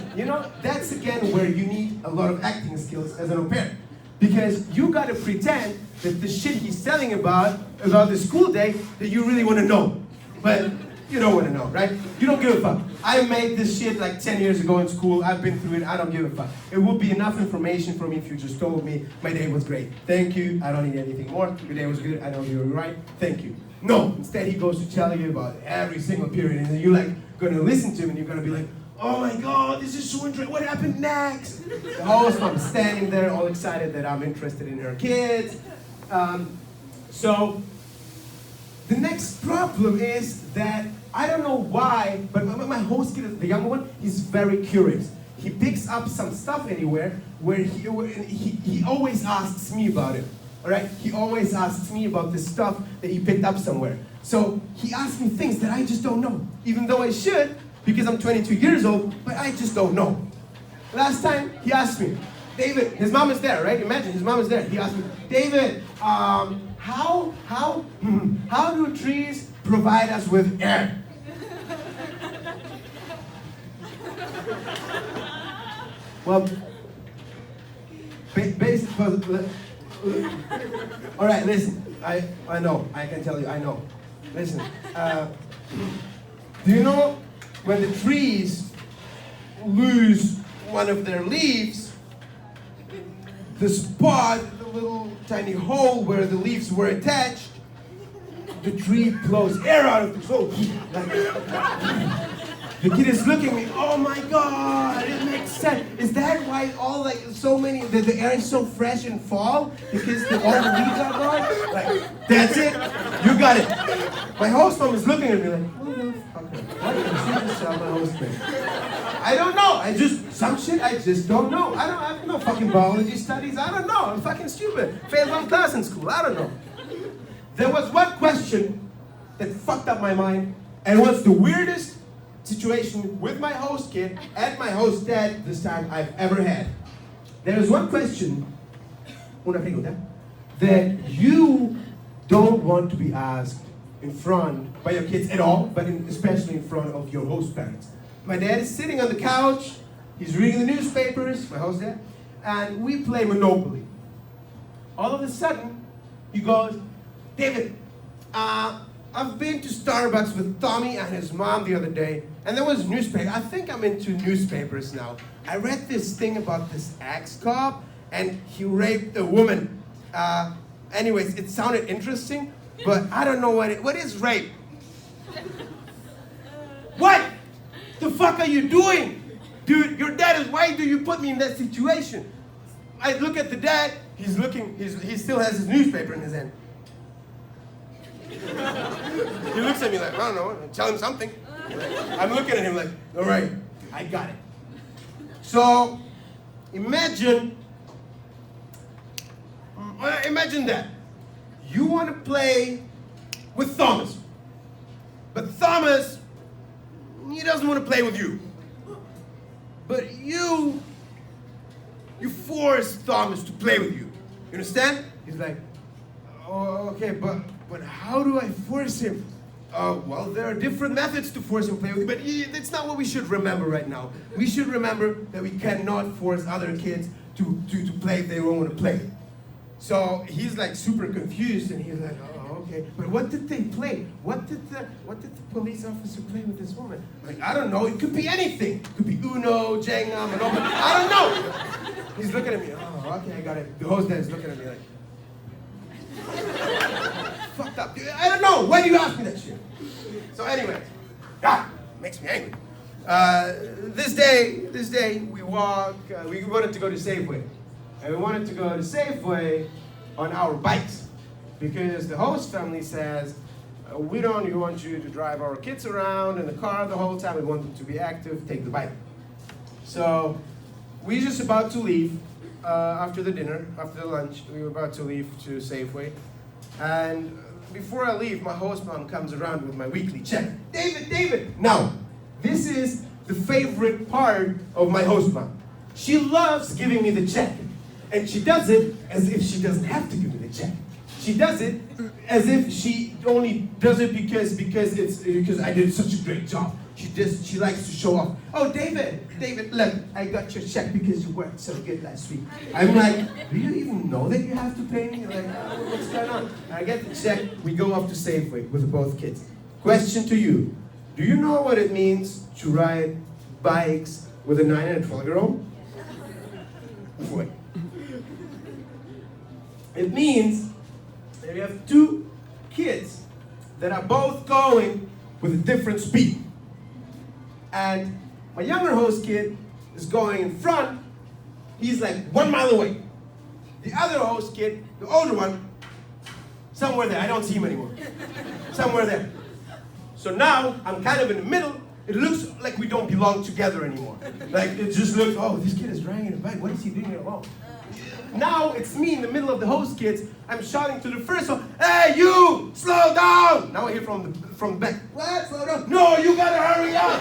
that's again where you need a lot of acting skills as an au pair. Because you gotta pretend that the shit he's telling about the school day, that you really wanna know. But you don't wanna know, right? You don't give a fuck. I made this shit like 10 years ago in school. I've been through it. I don't give a fuck. It would be enough information for me if you just told me my day was great. Thank you. I don't need anything more. Your day was good. I know you were right. Thank you. No. Instead, he goes to tell you about every single period, and then you're like gonna listen to him, and you're gonna be like, oh my God, this is so interesting. What happened next? The host mom's standing there, all excited that I'm interested in her kids. So the next problem is that I don't know why, but my host kid, the younger one, he's very curious. He picks up some stuff anywhere where he always asks me about it. All right? He always asks me about this stuff that he picked up somewhere. So he asks me things that I just don't know, even though I should, because I'm 22 years old, but I just don't know. Last time, he asked me, David, his mom is there, right? Imagine, his mom is there. He asked me, David, how do trees provide us with air? Well, basically, all right, listen, I know, I can tell you, I know. Listen, do you know when the trees lose one of their leaves, the spot, the little tiny hole where the leaves were attached, the tree blows air out of the hole. The kid is looking at me, oh my God, it makes sense. Is that why the air is so fresh in fall? Because all the leaves are gone? Like, that's it? You got it. My host mom is looking at me like, what is this? My host thing? I don't know. Some shit I just don't know. I have no fucking biology studies. I don't know. I'm fucking stupid. Failed one class in school. I don't know. There was one question that fucked up my mind and was the weirdest situation with my host kid and my host dad this time I've ever had. There is one question, una pregunta, that you don't want to be asked in front by your kids at all, but especially in front of your host parents. My dad is sitting on the couch, he's reading the newspapers, my host dad, and we play Monopoly. All of a sudden, he goes, David, I've been to Starbucks with Tommy and his mom the other day, and there was a newspaper. I think I'm into newspapers now. I read this thing about this ex-cop, and he raped a woman. Anyways, it sounded interesting, but I don't know what is rape? What the fuck are you doing? Dude, your dad is, why do you put me in that situation? I look at the dad, he still has his newspaper in his hand. He looks at me like, I don't know, tell him something. I'm looking at him like, all right, I got it. So, imagine that. You want to play with Thomas. But Thomas, he doesn't want to play with you. But you force Thomas to play with you. You understand? He's like, oh, okay, but how do I force him? Well, there are different methods to force him to play with you, but that's not what we should remember right now. We should remember that we cannot force other kids to play if they don't want to play. So he's like super confused, and he's like, oh, okay. But what did they play? What did the police officer play with this woman? Like, I don't know. It could be anything. It could be Uno, Jenga, Monopoly. I don't know. He's looking at me. Oh, okay, I got it. The host dad is looking at me like, fucked up. I don't know. Why do you ask me that shit? So anyway, makes me angry. This day we walk. We wanted to go to Safeway. And we wanted to go to Safeway on our bikes because the host family says, we don't want you to drive our kids around in the car the whole time. We want them to be active, take the bike. So we're just about to leave after the dinner, after the lunch. We were about to leave to Safeway. And before I leave, my host mom comes around with my weekly check. David! Now, this is the favorite part of my host mom. She loves giving me the check. And she does it as if she doesn't have to give me the check. She does it as if she only does it because I did such a great job. She likes to show off. Oh, David, look, I got your check because you worked so good last week. I'm like, do you even know that you have to pay me? Like, what's going on? I get the check. We go off to Safeway with both kids. Question to you: do you know what it means to ride bikes with a 9 and a 12-year-old? Boy. It means that we have two kids that are both going with a different speed. And my younger host kid is going in front. He's like 1 mile away. The other host kid, the older one, somewhere there. I don't see him anymore. Somewhere there. So now I'm kind of in the middle. It looks like we don't belong together anymore. Like it just looks, oh, this kid is riding a bike. What is he doing here alone? Now it's me in the middle of the host kids. I'm shouting to the first one, hey, you, slow down. Now I hear from the back, what, slow down? No, you gotta hurry up.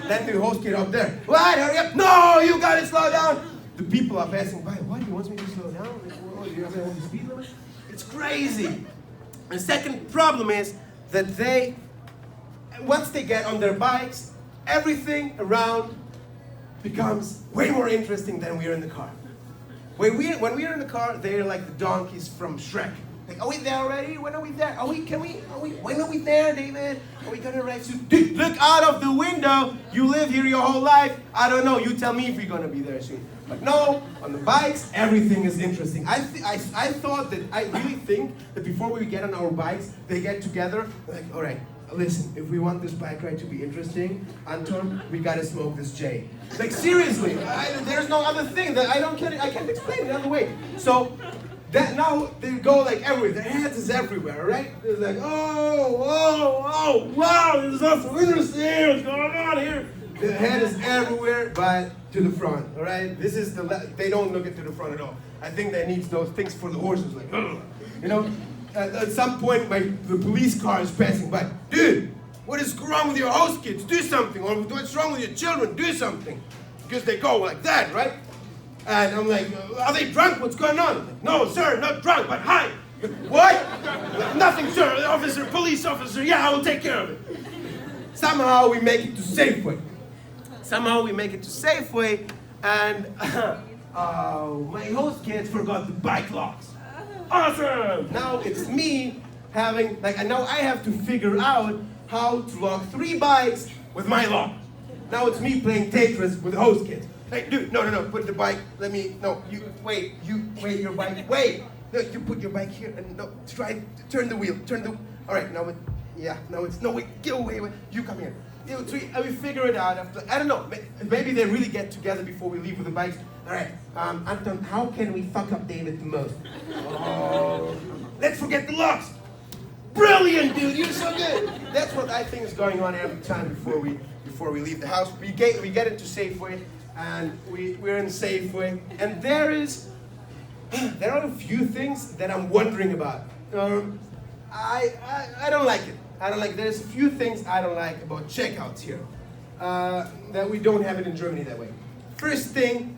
Then the host kid up there, what, hurry up? No, you gotta slow down. The people are passing by, what, he wants me to slow down? Do you have the speed limit? It's crazy. The second problem is that once they get on their bikes, everything around becomes way more interesting than we are in the car. When we are in the car, they're like the donkeys from Shrek. Like, are we there already? When are we there? When are we there, David? Are we gonna arrive soon? Dude, look out of the window. You live here your whole life. I don't know. You tell me if we're gonna be there soon. But no, on the bikes, everything is interesting. I really think that before we get on our bikes, they get together, like, all right, listen, if we want this bike ride to be interesting, Anton, we gotta smoke this J. Like, seriously, there's no other thing that I can't explain it another way. So, that now they go like everywhere. Their heads is everywhere, right? They're like, oh, wow, this is so interesting. What's going on here? The head is everywhere, but to the front, all right? This is they don't look at to the front at all. I think they need those things for the horses, like, you know? At some point, the police car is passing by. Dude, what is wrong with your host kids? Do something. Or what's wrong with your children? Do something. Because they go like that, right? And I'm like, are they drunk? What's going on? Like, no, sir, not drunk, but high. What? Nothing, sir. Officer, police officer. Yeah, I will take care of it. Somehow we make it to Safeway. And my host kids forgot the bike locks. Awesome! Now it's me having, and now I have to figure out how to lock 3 bikes with my lock. Now it's me playing Tetris with the host kids. Hey, dude, no, put the bike, wait, your bike, wait. No, you put your bike here and turn the wheel, all right, now get away, you come here. And we figure it out after, I don't know, maybe they really get together before we leave with the bikes. All right, Anton, how can we fuck up David the most? Let's forget the locks. Brilliant, dude, you're so good. That's what I think is going on every time before we leave the house. We get into Safeway, and we're in Safeway, and there are a few things that I'm wondering about. I don't like it. There's a few things I don't like about checkouts here, that we don't have it in Germany that way. First thing,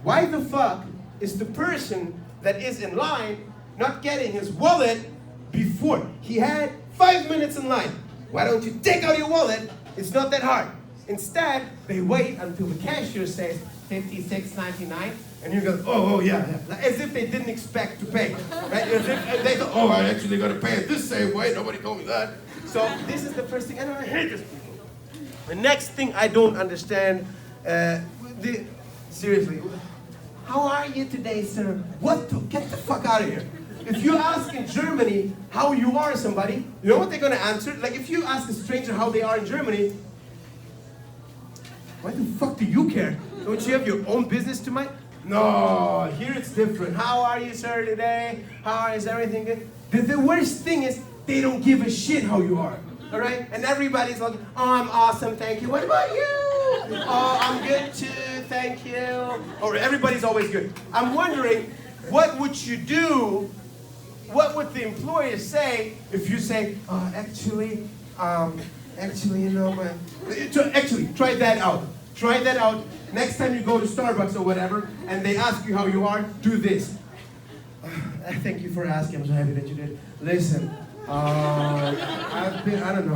why the fuck is the person that is in line not getting his wallet before? He had 5 minutes in line. Why don't you take out your wallet? It's not that hard. Instead, they wait until the cashier says $56.99, and you go, oh yeah. As if they didn't expect to pay, right? As if they thought, oh, I'm actually gonna pay it this same way, nobody told me that. So this is the first thing, and I hate this people. The next thing I don't understand, seriously, how are you today, sir? Get the fuck out of here. If you ask in Germany how you are somebody, you know what they're gonna answer? Like if you ask a stranger how they are in Germany, why the fuck do you care? Don't you have your own business to mind? No, here it's different. How are you, sir, today? How is everything good? The worst thing is they don't give a shit how you are, all right? And everybody's like, oh, I'm awesome, thank you. What about you? Oh, I'm good too, thank you. Or everybody's always good. I'm wondering, what would you do? What would the employer say if you say, actually, you know, actually, try that out. Try that out. Next time you go to Starbucks or whatever, and they ask you how you are, do this. Thank you for asking. I'm so happy that you did. Listen, I don't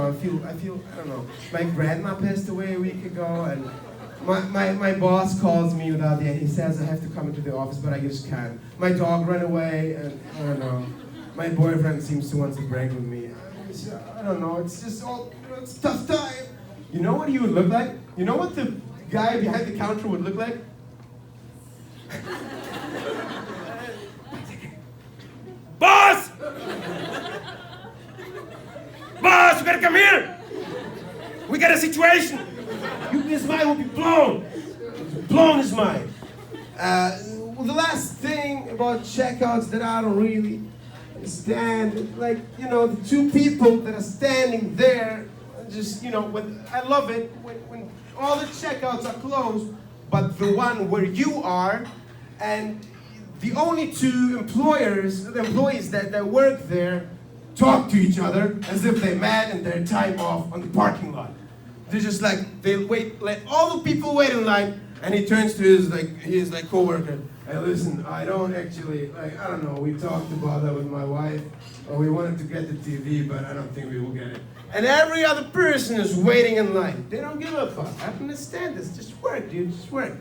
know. My grandma passed away a week ago, and my boss calls me without the end. He says I have to come into the office, but I just can't. My dog ran away, and I don't know. My boyfriend seems to want to break with me. I don't know. It's just it's a tough time. You know what he would look like? You know what the guy behind the counter would look like? Boss! Boss, you gotta come here! We got a situation! His mind will be blown! Blown his mind. Well, the last thing about checkouts that I don't really understand, the 2 people that are standing there, just, I love it when all the checkouts are closed, but the one where you are, and the only 2 employees that work there talk to each other as if they met and their time off on the parking lot. They're just they wait, let all the people wait in line, and he turns to his coworker, hey, listen, I don't actually, I don't know, we talked about that with my wife, or we wanted to get the TV, but I don't think we will get it. And every other person is waiting in line. They don't give a fuck. I understand this. Just work, dude. Just work.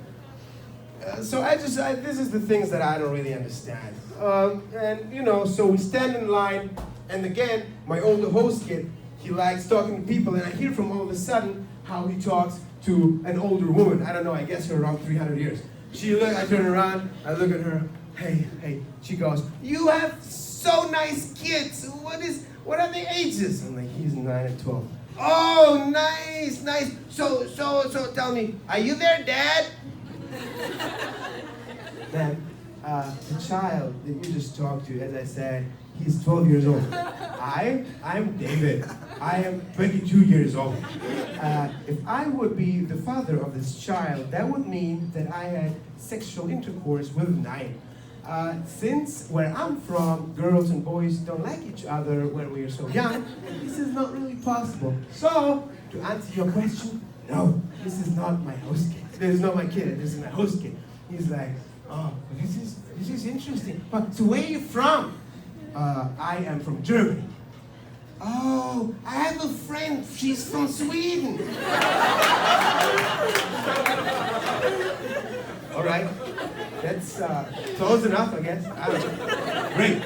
So this is the things that I don't really understand. So we stand in line, and again, my older host kid, he likes talking to people, and I hear from all of a sudden how he talks to an older woman. I don't know, I guess her around 300 years. I turn around, I look at her, hey. She goes, you have so nice kids. What are their ages? I'm like, he's 9 and 12. Oh, nice. So tell me, are you their dad? Man, the child that you just talked to, as I said, he's 12 years old. I'm David. I am 22 years old. If I would be the father of this child, that would mean that I had sexual intercourse with 9. since where I'm from, girls and boys don't like each other when we are so young, this is not really possible. So, to answer your question, no, this is not my host kid. This is not my kid, this is my host kid. He's like, oh, this is interesting. But so where are you from? I am from Germany. Oh, I have a friend, she's from Sweden. All right, that's close enough, I guess. I don't know. Great.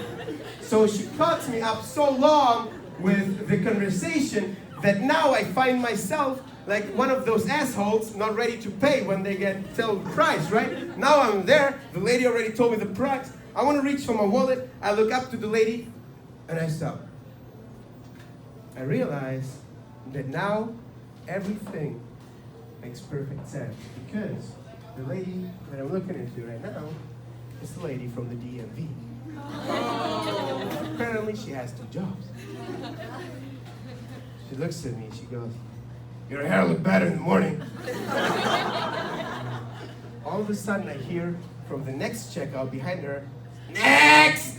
So she cuts me up so long with the conversation that now I find myself like one of those assholes not ready to pay when they get told the price, right? Now I'm there, the lady already told me the price. I want to reach for my wallet, I look up to the lady, and I stop. I realize that now everything makes perfect sense because the lady that I'm looking into right now is the lady from the DMV. Apparently she has 2 jobs. She looks at me, she goes, your hair look better in the morning. All of a sudden I hear from the next checkout behind her, next!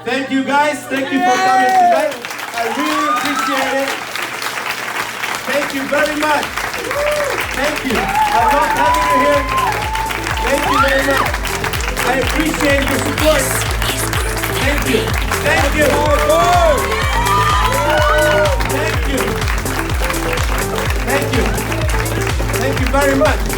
Thank you guys, thank you for coming tonight. I really appreciate it. Thank you very much. Thank you. I love having you here. Thank you very much. I appreciate your support. Thank you. Thank you. Thank you. Thank you. Thank you very much.